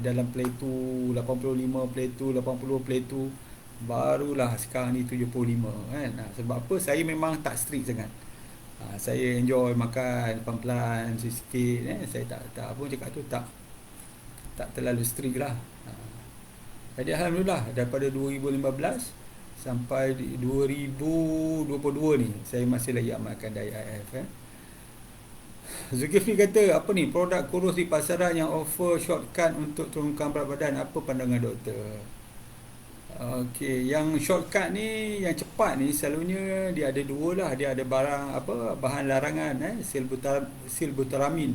dalam play 2 85, play 2 80, play 2, barulah sekarang ni 75 kan. Sebab apa? Saya memang tak strict sangat. Saya enjoy makan pelan-pelan, sikit. Saya tak apa cakap tu, tak terlalu strict lah. Jadi alhamdulillah, daripada 2015 sampai 2022 ni, saya masih lagi amalkan diet IF. Zulkifli kata, apa ni produk kurus di pasaran yang offer shortcut untuk turunkan berat badan, apa pandangan doktor? Okey, yang shortcut ni, yang cepat ni, selalunya dia ada dua lah. Dia ada bahan larangan, silbutaramin.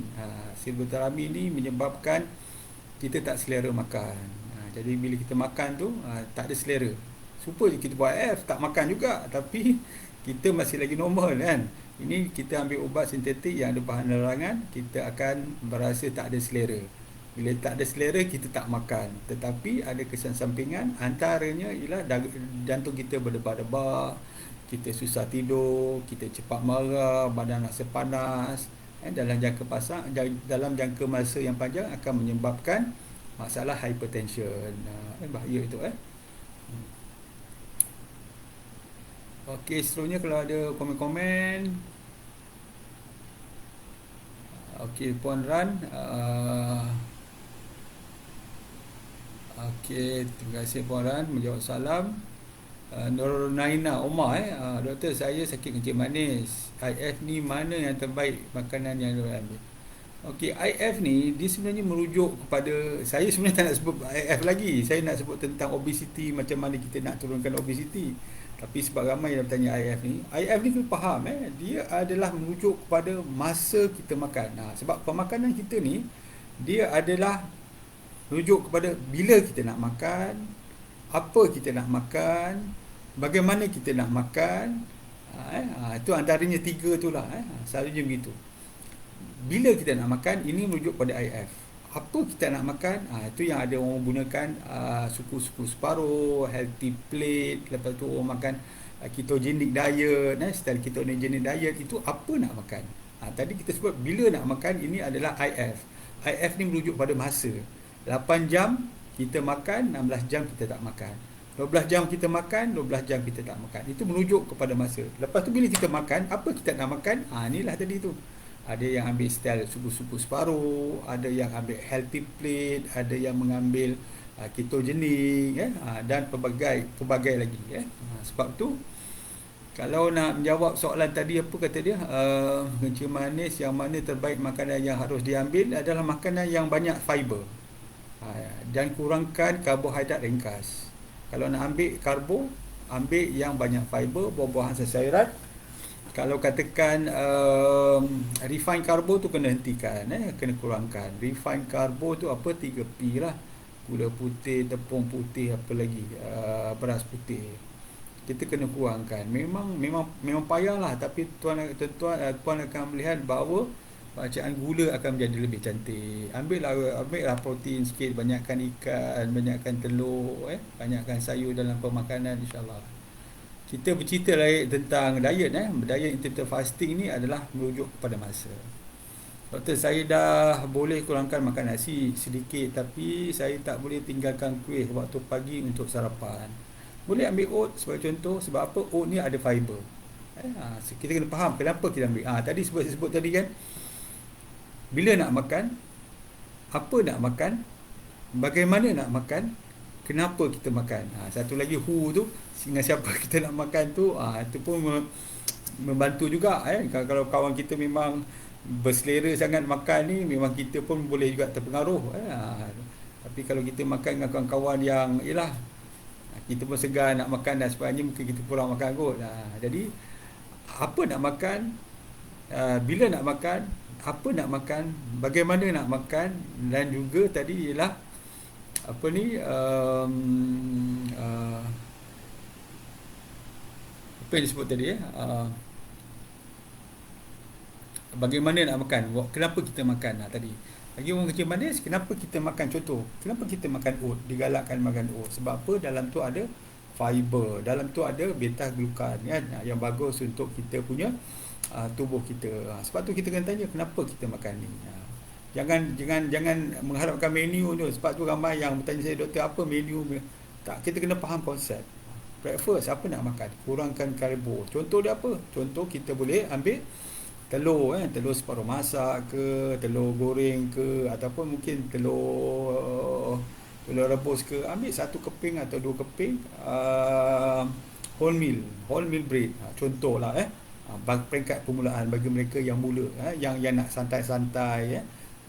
Silbutaramin ni menyebabkan kita tak selera makan. Jadi bila kita makan tu tak ada selera. Supaya kita buat IF, tak makan juga, tapi kita masih lagi normal kan. Ini kita ambil ubat sintetik yang ada bahan larangan, kita akan berasa tak ada selera. Bila tak ada selera, kita tak makan. Tetapi ada kesan sampingan, antaranya ialah jantung kita berdebar-debar, kita susah tidur, kita cepat marah, badan rasa panas. Dalam jangka masa yang panjang akan menyebabkan masalah hypertension. Bahaya itu. Okey, seterusnya kalau ada komen-komen. Okey, Puan Ran. Okey, terima kasih Puan Ran menjawab salam. Nur Naina Omar doktor, saya sakit kencing manis. IF ni mana yang terbaik makanan yang dia ambil? Okey, IF ni dia sebenarnya merujuk kepada, saya sebenarnya tak nak sebut IF lagi. Saya nak sebut tentang obesity, macam mana kita nak turunkan obesity. Tapi sebab ramai yang bertanya IF ni kena faham dia adalah merujuk kepada masa kita makan. Sebab pemakanan kita ni dia adalah merujuk kepada bila kita nak makan, apa kita nak makan, bagaimana kita nak makan. Itu antaranya tiga tu lah. Selalunya begitu. Bila kita nak makan, ini merujuk pada IF. Apa kita nak makan, itu yang ada orang gunakan suku-suku separuh, healthy plate. Lepas tu orang makan ketogenic diet, style ketogenic diet. Itu apa nak makan. Tadi kita sebut bila nak makan, ini adalah IF. IF ni merujuk pada masa. 8 jam kita makan, 16 jam kita tak makan. 12 jam kita makan, 12 jam kita tak makan. Itu merujuk kepada masa. Lepas tu bila kita makan, apa kita nak makan? Inilah tadi tu. Ada yang ambil style suku-suku separuh, ada yang ambil healthy plate, ada yang mengambil ketogenik, dan pelbagai lagi. Sebab tu kalau nak menjawab soalan tadi, apa kata dia, kencing manis yang mana terbaik, makanan yang harus diambil adalah makanan yang banyak fiber, dan kurangkan karbohidrat ringkas. Kalau nak ambil karbo, ambil yang banyak fiber, buah-buahan sayuran. Kalau katakan refined karbo tu kena hentikan, kena kurangkan. Refined karbo tu apa? 3P lah. Gula putih, tepung putih, apa lagi, beras putih. Kita kena kurangkan. Memang payahlah, tapi tuan akan melihat bahawa bacaan gula akan menjadi lebih cantik. Ambillah protein sikit, banyakkan ikan, banyakkan telur, banyakkan sayur dalam pemakanan, insya-Allah. Kita bercerita tentang diet. Diet intermittent fasting ni adalah merujuk kepada masa. Doktor, saya dah boleh kurangkan makan nasi sedikit, tapi saya tak boleh tinggalkan kuih waktu pagi untuk sarapan. Boleh ambil oat sebagai contoh. Sebab apa? Oat ni ada fiber. Kita kena faham kenapa kita ambil. Tadi saya sebut tadi kan, bila nak makan, apa nak makan, bagaimana nak makan, kenapa kita makan. Satu lagi who tu, dengan siapa kita nak makan tu, itu pun membantu juga. Kalau kawan kita memang berselera sangat makan ni, memang kita pun boleh juga terpengaruh. Tapi kalau kita makan dengan kawan-kawan yang kita pun segan nak makan dan sebagainya, mungkin kita kurang makan kot. Jadi apa nak makan, bila nak makan, apa nak makan, bagaimana nak makan, dan juga tadi ialah apa ni, apa yang disebut tadi, bagaimana nak makan, kenapa kita makan. Tadi bagi orang kencing manis, kenapa kita makan, contoh, kenapa kita makan oat, digalakkan makan oat, sebab apa? Dalam tu ada fiber, dalam tu ada beta glukan yang bagus untuk kita punya tubuh kita. Sebab tu kita kena tanya kenapa kita makan ni. Jangan mengharapkan menu tu. Sebab tu ramai yang bertanya saya, doktor, apa menu? Tak, kita kena faham konsep. Breakfast, apa nak makan? Kurangkan karbo. Contoh dia apa? Contoh kita boleh ambil telur, telur separuh masak ke, telur goreng ke, ataupun mungkin telur rebus ke. Ambil 1 keping atau 2 keping wholemeal bread. Contohlah peringkat permulaan bagi mereka yang mula, yang nak santai-santai,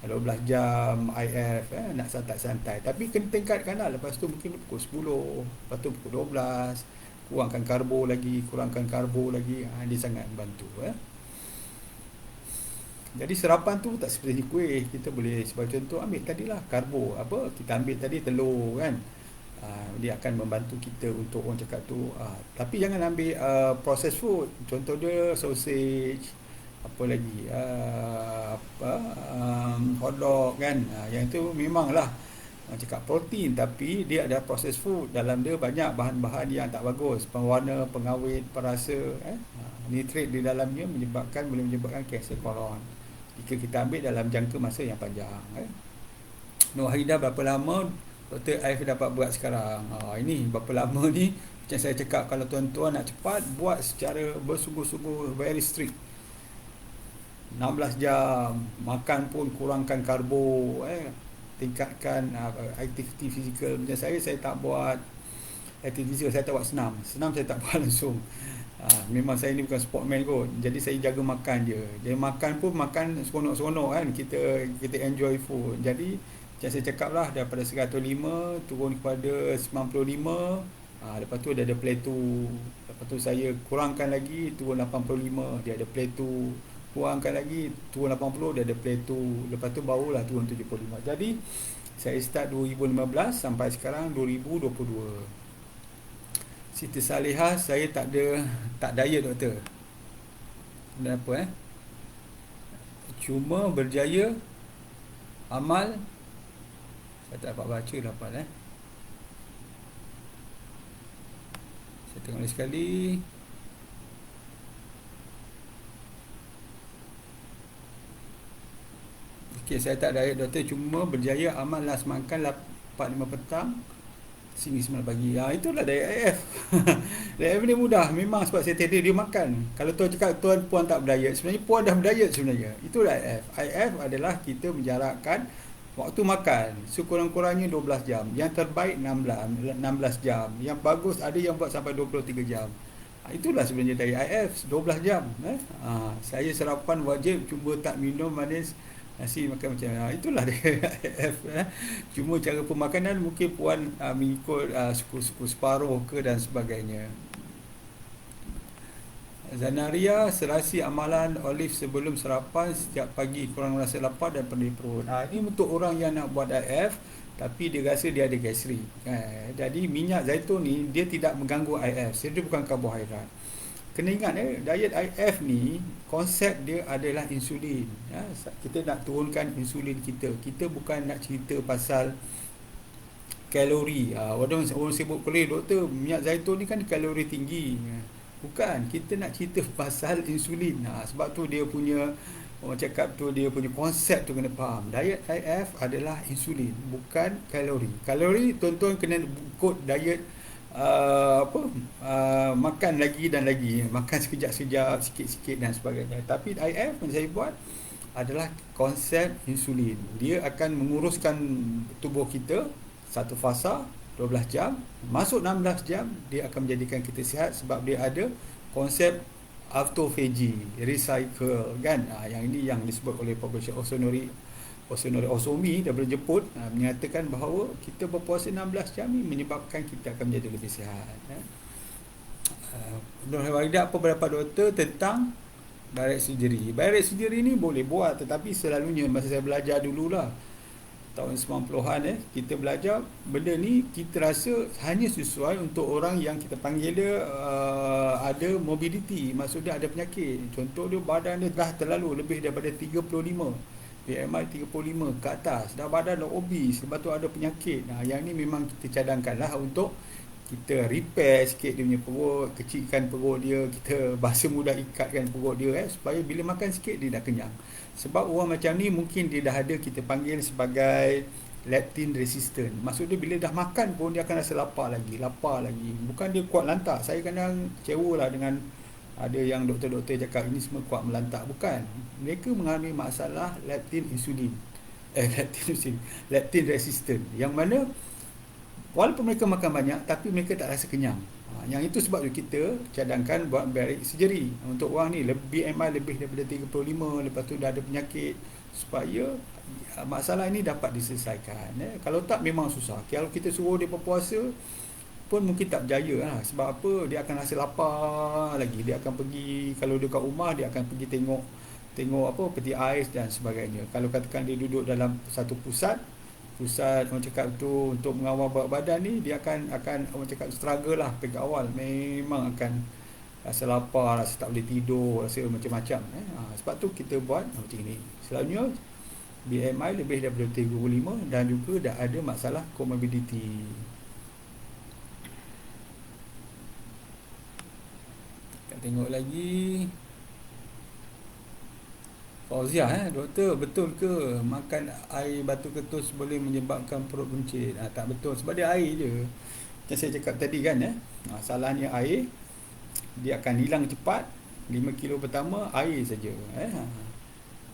12 jam IF, nak santai-santai. Tapi kena tingkatkanlah. Lepas tu mungkin pukul 10, lepas tu pukul 12, kurangkan karbo lagi. Dia sangat membantu. Jadi sarapan tu tak seperti kuih. Kita boleh sebagai contoh ambil tadilah karbo, kita ambil tadi telur kan. Dia akan membantu kita untuk, orang cakap tu, tapi jangan ambil processed food. Contoh dia sausage, apa lagi, hotdog kan. Yang itu memanglah orang cakap protein, tapi dia ada processed food. Dalam dia banyak bahan-bahan yang tak bagus, pewarna, pengawet, perasa, nitrat di dalamnya boleh menyebabkan kanser koron jika kita ambil dalam jangka masa yang panjang. Nur Haidah, berapa lama Dr. Aif dapat buat sekarang? Ini berapa lama ni, macam saya cakap, kalau tuan-tuan nak cepat, buat secara bersungguh-sungguh, very strict. 16 jam, makan pun kurangkan karbo, tingkatkan aktiviti fizikal. Macam saya tak buat aktiviti fizikal, saya tak buat senam. Senam saya tak buat langsung. Memang saya ni bukan sportman kot. Jadi saya jaga makan je. Dia makan pun makan seronok-seronok kan. Kita enjoy food. Jadi macam saya cakap lah, daripada 105 turun kepada 95. Lepas tu dia ada plateau. Lepas tu saya kurangkan lagi, turun 85, dia ada plateau. Kurangkan lagi, turun 80, dia ada plateau. Lepas tu barulah turun 75. Jadi saya start 2015 sampai sekarang 2022. Siti Salihah, saya tak diet doktor. Kenapa Cuma berjaya amal. Saya tak dapat baca dapat Saya tengok lagi sekali. Okey, saya tak diet doktor, cuma berjaya amal last makan 4-5 petang, sini 9 pagi. Itulah diet IF. Diet IF ni mudah. Memang sebab saya tiada dia makan. Kalau tuan cakap tuan puan tak berdiet, sebenarnya puan dah berdiet sebenarnya. Itulah IF. IF adalah kita menjarakkan waktu makan sekurang-kurangnya 12 jam. Yang terbaik 16 jam. Yang bagus ada yang buat sampai 23 jam. Itulah sebenarnya dari IF, 12 jam. Saya sarapan wajib, cuba tak minum manis, nasi makan macam itulah dia IF. Cuma cara pemakanan mungkin puan mengikut suku-suku separuh ke dan sebagainya. Zanaria, serasi amalan olive sebelum sarapan setiap pagi, kurang rasa lapar dan penuh perut. Ini untuk orang yang nak buat IF tapi dia rasa dia ada gastrik. Jadi minyak zaitun ni dia tidak mengganggu IF, dia bukan karbohidrat. Kena ingat diet IF ni konsep dia adalah insulin. Kita nak turunkan insulin kita. Kita bukan nak cerita pasal kalori. Orang sibuk kulit, doktor, minyak zaitun ni kan kalori tinggi. Bukan, kita nak cerita pasal insulin. Sebab tu dia punya, orang cakap tu, dia punya konsep tu kena faham. Diet IF adalah insulin, bukan kalori. Kalori tuan-tuan kena ikut diet makan lagi dan lagi, makan sekejap-sekejap, sikit-sikit dan sebagainya. Tapi IF yang saya buat adalah konsep insulin. Dia akan menguruskan tubuh kita satu fasa 12 jam, masuk 16 jam dia akan menjadikan kita sihat sebab dia ada konsep autophagy, recycle kan. Yang ini yang disebut oleh Profesor Osomi daripada Jepun, menyatakan bahawa kita berpuasa 16 jam ni menyebabkan kita akan menjadi lebih sihat. Ada beberapa doktor tentang bariatric surgery. Bariatric surgery ni boleh buat, tetapi selalunya masa saya belajar dululah tahun 90-an kita belajar benda ni, kita rasa hanya sesuai untuk orang yang kita panggil dia ada morbidity, maksudnya ada penyakit. Contoh dia badan dia dah terlalu lebih daripada 35, BMI 35 ke atas, dah badan dah obes, lepas tu ada penyakit. Yang ni memang kita cadangkanlah untuk kita repair sikit dia punya perut, kecilkan perut dia, kita bahasa mudah ikatkan perut dia supaya bila makan sikit dia dah kenyang. Sebab orang macam ni mungkin dia dah ada, kita panggil sebagai leptin resistant. Maksudnya bila dah makan pun dia akan rasa lapar lagi. Bukan dia kuat lantak. Saya kadang kecewa lah dengan ada yang doktor-doktor cakap ini semua kuat melantak. Bukan. Mereka mengalami masalah leptin resistant. Yang mana walaupun mereka makan banyak tapi mereka tak rasa kenyang. Yang itu sebab kita cadangkan buat bariatric surgery untuk orang ni BMI lebih daripada 35, lepas tu dah ada penyakit, supaya masalah ini dapat diselesaikan. Kalau tak memang susah. Kalau kita suruh dia berpuasa pun mungkin tak berjaya lah. Sebab apa? Dia akan rasa lapar lagi. Dia akan pergi, kalau dekat rumah dia akan pergi tengok peti ais dan sebagainya. Kalau katakan dia duduk dalam satu pusat orang cakap tu untuk mengawal berat badan ni, dia akan orang cakap struggle lah pada awal. Memang akan rasa lapar, rasa tak boleh tidur, rasa macam-macam. Sebab tu kita buat macam ni. Selalunya BMI lebih daripada 35 dan juga dah ada masalah comorbidity. Kita tengok lagi. Fauziah, doktor, betul ke makan air batu ketus boleh menyebabkan perut buncit? Tak betul, sebab dia air je. Macam saya cakap tadi kan, salahnya air, dia akan hilang cepat. 5 kilo pertama air saja.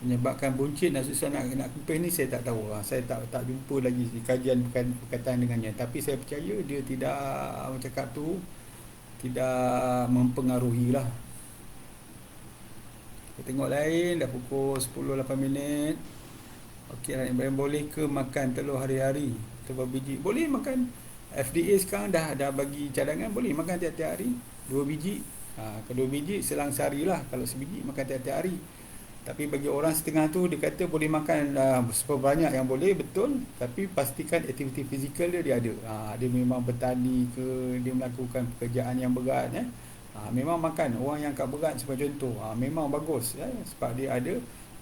Menyebabkan buncit dan susah nak kempis ni saya tak tahu. Saya tak jumpa lagi kajian berkaitan dengannya. Tapi saya percaya dia tidak, orang cakap tu, tidak mempengaruhi lah. Kita tengok lain, dah pukul 10:08. Okey, yang boleh ke makan telur hari-hari? Telur biji. Boleh makan. FDA sekarang dah bagi cadangan, boleh makan tiap-tiap hari 2 biji. Kalau 2 biji selang sehari lah. Kalau sebiji makan tiap-tiap hari. Tapi bagi orang setengah tu, dia kata boleh makan sebanyak yang boleh, betul. Tapi pastikan aktiviti fizikal dia ada. Dia memang bertani ke, dia melakukan pekerjaan yang berat. Memang makan. Orang yang kat berat sebagai contoh, memang bagus. Sebab dia ada,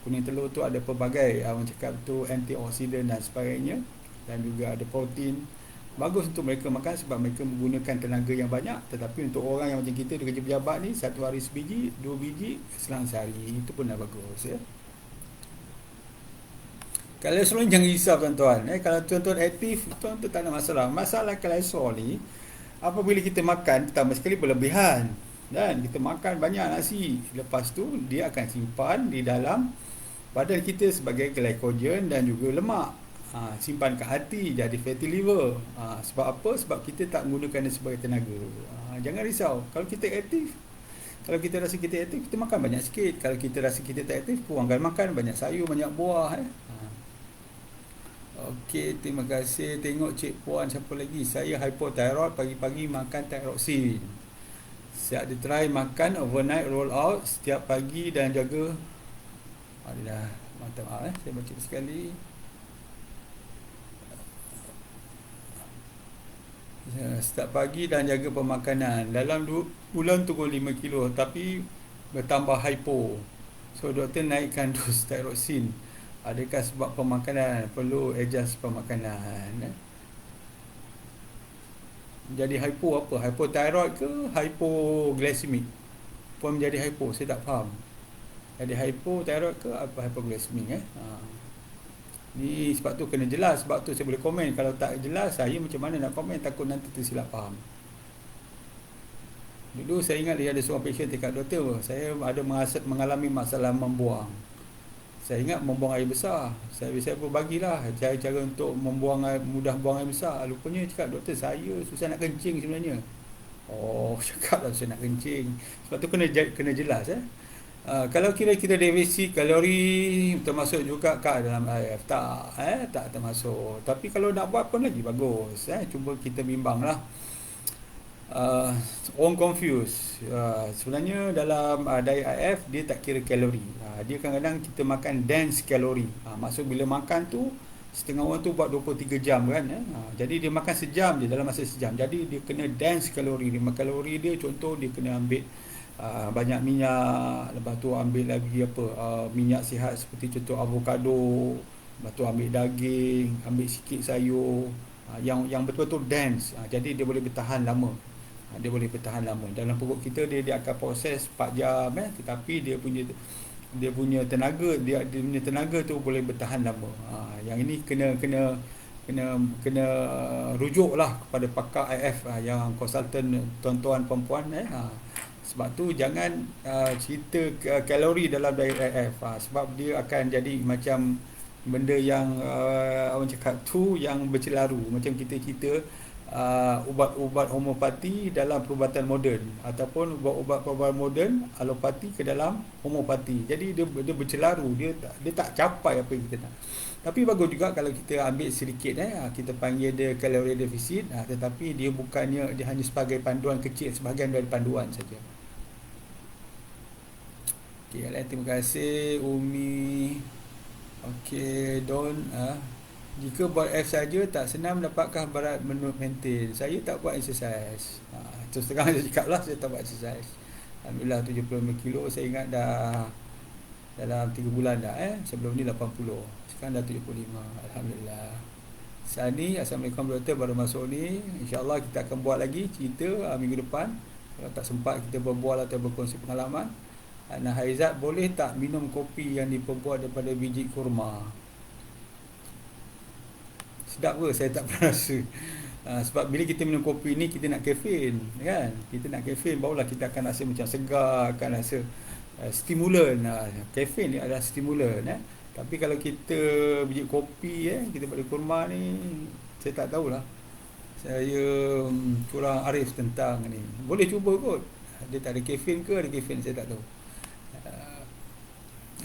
kuning telur tu ada pelbagai, orang cakap tu, antioksidan dan sebagainya. Dan juga ada protein. Bagus untuk mereka makan sebab mereka menggunakan tenaga yang banyak. Tetapi untuk orang yang macam kita, dia kerja pejabat ni, satu hari sebiji, 2 biji selang sehari, itu pun dah bagus ya. Kolesterol jangan risau tuan-tuan. Kalau tuan-tuan aktif, tuan-tuan tak ada masalah. Masalah kolesterol ni, apabila kita makan, pertama sekali berlebihan. Dan kita makan banyak nasi. Lepas tu, dia akan simpan di dalam badan kita sebagai glycogen dan juga lemak. Simpan ke hati, jadi fatty liver. Sebab apa? Sebab kita tak menggunakan dia sebagai tenaga. Jangan risau. Kalau kita aktif, kalau kita rasa kita aktif, kita makan banyak sikit. Kalau kita rasa kita tak aktif, kurangkan makan. Banyak sayur, banyak buah. Okey, terima kasih. Tengok Cik Puan, siapa lagi? Saya hypothyroid, pagi-pagi makan thyroxine. Siap dia try makan overnight roll out setiap pagi dan jaga. Dah mantap. Saya baca sekali. Setiap pagi dan jaga pemakanan. Dalam 2 bulan turun 5 kilo tapi bertambah hypo. So doktor naikkan dos thyroxine. Adakah sebab pemakanan? Perlu adjust pemakanan. Jadi hypo apa? Hypothyroid ke hypoglycemic? Pun menjadi hypo, saya tak faham. Jadi hypothyroid ke apa hypoglycemic Ni sebab tu kena jelas. Sebab tu saya boleh komen. Kalau tak jelas, saya macam mana nak komen, takut nanti tersilap faham. Dulu saya ingat dia ada seorang pasien dekat doktor, saya ada mengalami masalah membuang. Saya ingat membuang air besar. Saya pun bagilah cara-cara untuk membuang air, mudah buang air besar. Rupanya cakap, doktor, saya susah nak kencing sebenarnya. Oh, cakap lah susah nak kencing. Sebab tu kena jelas. Kalau kira-kira defisit kalori termasuk juga kat dalam IF, tak termasuk. Tapi kalau nak buat pun lagi bagus. Cuba kita bimbanglah. Orang confuse. Sebenarnya dalam diet IF dia tak kira kalori. Dia kadang-kadang kita makan dense kalori. Maksud bila makan tu, setengah orang tu buat 23 jam kan. Jadi dia makan sejam je, dalam masa sejam. Jadi dia kena dense kalori. Kalori dia, contoh dia kena ambil banyak minyak. Lepas tu ambil lagi minyak sihat seperti contoh avocado. Lepas tu ambil daging, ambil sikit sayur, yang betul-betul dense. Jadi dia boleh bertahan lama. Dalam perut kita dia akan proses 4 jam tetapi dia punya tenaga tu boleh bertahan lama. Yang ini kena rujuklah kepada pakar IF, yang konsultan tuan-tuan perempuan. Sebab tu jangan cerita kalori dalam diet IF, sebab dia akan jadi macam benda yang orang cakap tu yang bercelaru. Macam kita cerita ubat-ubat homeopati dalam perubatan moden, ataupun ubat-ubat perubatan moden alopati ke dalam homeopati. Jadi dia bercelaru, dia tak capai apa yang kita nak. Tapi bagus juga kalau kita ambil sedikit, kita panggil dia kalori defisit, tetapi dia hanya sebagai panduan kecil, sebahagian dari panduan saja. Okey, terima kasih Umi. Okey, jika buat F saja tak senam, dapatkah berat menurut maintain? Saya tak buat exercise. Terus terang saya cakap lah, saya tak buat exercise. Alhamdulillah 75 kilo saya ingat dah dalam 3 bulan dah. Sebelum ni 80. Sekarang dah 75. Alhamdulillah. Sani, Assalamualaikum doktor, baru masuk ni. InsyaAllah kita akan buat lagi cerita minggu depan. Kalau tak sempat kita berbual atau berkongsi pengalaman. Nah, Haizat, boleh tak minum kopi yang diperbuat daripada biji kurma? Sedap ke? Saya tak pernah rasa. Sebab bila kita minum kopi ni, kita nak kafein kan? Kita nak kafein, barulah kita akan rasa macam segar, akan rasa stimulan. Kafein ni adalah stimulan. Tapi kalau kita biji kopi, kita beli kurma ni, saya tak tahulah. Saya kurang arif tentang ni. Boleh cuba kot. Dia tak ada kafein ke ada kafein, saya tak tahu. Uh,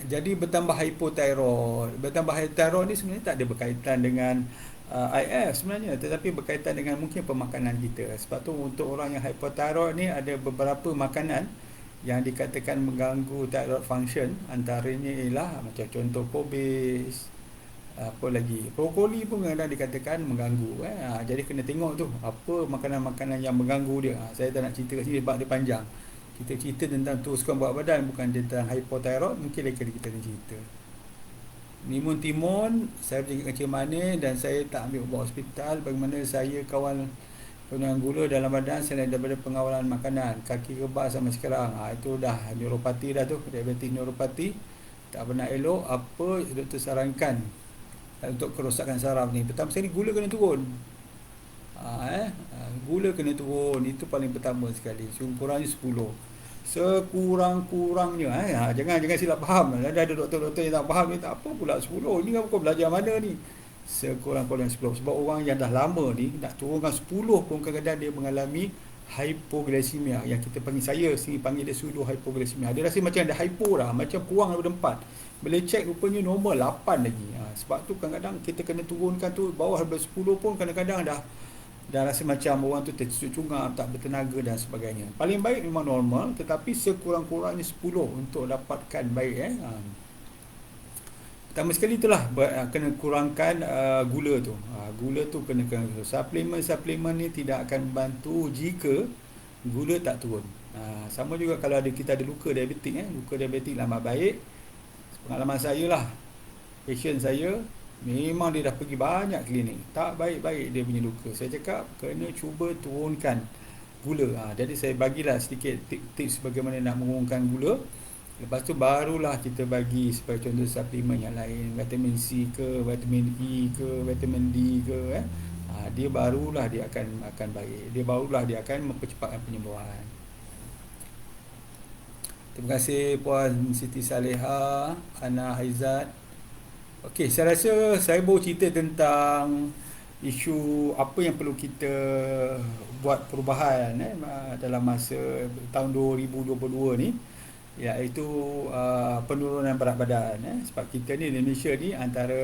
jadi bertambah hypothyroid. Bertambah hypothyroid ni sebenarnya tak ada berkaitan dengan IF sebenarnya, tetapi berkaitan dengan mungkin pemakanan kita. Sebab tu untuk orang yang hypothyroid ni ada beberapa makanan yang dikatakan mengganggu thyroid function. Antaranya ialah macam contoh kubis, apa lagi, brokoli pun kadang dikatakan mengganggu. Jadi kena tengok tu apa makanan-makanan yang mengganggu dia. Saya tak nak cerita kat sini sebab dia panjang. Kita cerita tentang teruskan berat badan, bukan tentang hypothyroid. Mungkin lagi kita akan cerita Mimun timun. Saya berjangkit kencing manis dan saya tak ambil ubat hospital. Bagaimana saya kawal penurunan gula dalam badan selain daripada pengawalan makanan? Kaki kebas sampai sekarang. Itu dah neuropati dah tu, diabetik neuropati. Tak pernah elok. Apa doktor sarankan untuk kerosakan saraf ni? Pertama sekali gula kena turun. Gula kena turun. Itu paling pertama sekali. Kurangnya 10. Sekurang-kurangnya jangan silap faham. Ada doktor-doktor yang tak faham ni, tak apa pula 10. Ni kau belajar mana ni? Sekurang-kurangnya 10. Sebab orang yang dah lama ni nak turunkan 10 pun kadang-kadang dia mengalami hypoglycemia, yang kita panggil, saya sini panggil dia pseudo hypoglycemia. Dia rasa macam ada hypo dah, macam kurang daripada 4. Bila cek rupanya normal 8 lagi. Sebab tu kadang-kadang kita kena turunkan tu bawah daripada 10 pun kadang-kadang dah rasa macam orang tu tertusuk cungap, tak bertenaga dan sebagainya. Paling baik memang normal, tetapi sekurang-kurangnya 10 untuk dapatkan baik. Pertama sekali itulah kena kurangkan gula tu. Gula tu kena suplemen ni tidak akan membantu jika gula tak turun. Sama juga kalau kita ada luka diabetik. Luka diabetik lama baik. Pengalaman saya lah, pasien saya memang dia dah pergi banyak klinik, tak baik-baik dia punya luka. Saya cakap kena cuba turunkan gula. Jadi saya bagilah sedikit tips bagaimana nak mengurangkan gula. Lepas tu barulah kita bagi sebagai contoh suplemen yang lain, vitamin C ke, vitamin E ke, vitamin D ke. Dia barulah dia akan baik. Dia barulah dia akan mempercepatkan penyembuhan. Terima kasih Puan Siti Saleha, Ana Haizat. Okey, saya rasa saya baru cerita tentang isu apa yang perlu kita buat perubahan dalam masa tahun 2022 ni, iaitu penurunan berat badan. Sebab kita ni Indonesia ni antara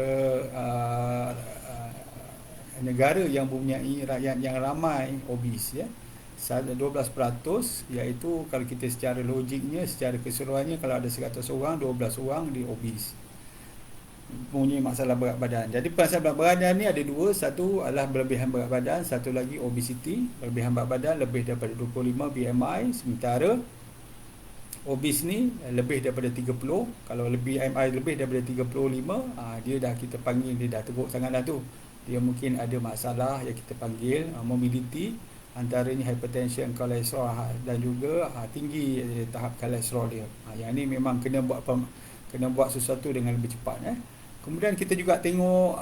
negara yang mempunyai rakyat yang ramai obes. 12%, iaitu kalau kita secara logiknya, secara keseluruhannya, kalau ada 100 orang, 12 orang dia obes, mempunyai masalah berat badan. Jadi masalah berat badan ni ada dua. Satu adalah berlebihan berat badan, satu lagi obesiti. Berlebihan berat badan lebih daripada 25 BMI, sementara obes ni lebih daripada 30. Kalau BMI lebih daripada 35, dia dah, kita panggil dia dah teruk sangat dah tu. Dia mungkin ada masalah yang kita panggil morbidity, antaranya hypertension, kolesterol dan juga tinggi tahap kolesterol dia. Yang ni memang kena buat sesuatu dengan lebih cepat. Kemudian kita juga tengok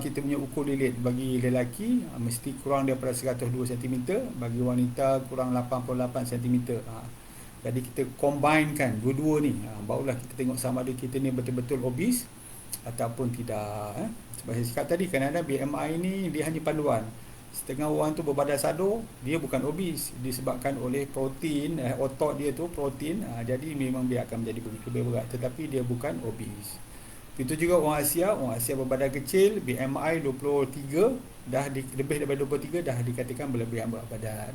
kita punya ukur lilit. Bagi lelaki mesti kurang daripada 102 cm, bagi wanita kurang 88 cm. Jadi kita combinekan dua-dua ni, barulah kita tengok sama ada kita ni betul-betul obes ataupun tidak. Sebab saya cakap tadi, kadang-kadang BMI ni dia hanya panduan. Setengah orang tu berbadan sado, dia bukan obes, disebabkan oleh protein, otot dia tu protein. Jadi memang dia akan menjadi lebih berat, tetapi dia bukan obes. Itu juga orang Asia berbadan kecil, BMI 23, lebih daripada 23 dah dikatakan berlebihan berat badan.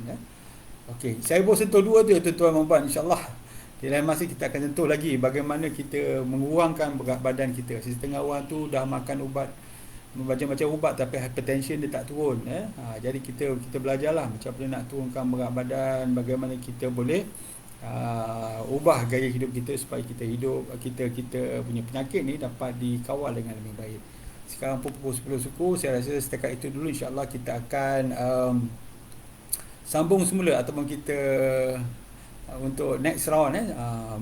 Okey, saya baru sentuh dua tu tuan-tuan dan puan. InsyaAllah di lain masa kita akan sentuh lagi bagaimana kita mengurangkan berat badan kita. Setengah orang tu dah makan ubat, macam-macam ubat, tapi hypertension dia tak turun. Jadi kita belajarlah macam mana nak turunkan berat badan, bagaimana kita boleh ubah gaya hidup kita supaya kita punya penyakit ni dapat dikawal dengan lebih baik. Sekarang pukul 10 suku, saya rasa setakat itu dulu. InsyaAllah kita akan sambung semula ataupun kita untuk next round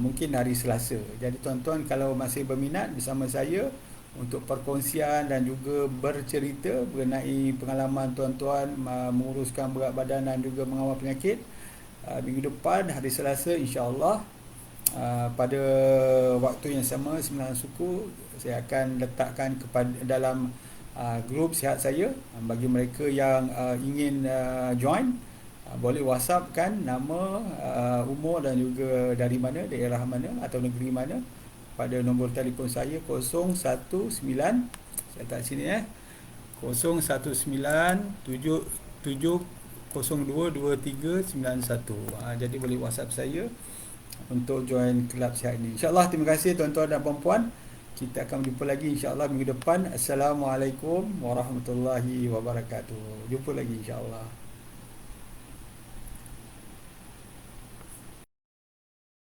mungkin hari Selasa. Jadi tuan-tuan kalau masih berminat bersama saya untuk perkongsian dan juga bercerita mengenai pengalaman tuan-tuan menguruskan berat badan dan juga mengawal penyakit, minggu depan hari Selasa insya-Allah pada waktu yang sama 9 suku saya akan letakkan kepada dalam grup sihat saya. Bagi mereka yang ingin join, boleh WhatsApp kan nama, umur dan juga dari mana, daerah mana atau negeri mana pada nombor telefon saya 019, saya letak sini 01977022391. Jadi boleh WhatsApp saya untuk join kelab sihat ini. InsyaAllah, terima kasih tuan-tuan dan puan-puan. Kita akan berjumpa lagi insyaAllah minggu depan. Assalamualaikum warahmatullahi wabarakatuh. Jumpa lagi insyaAllah.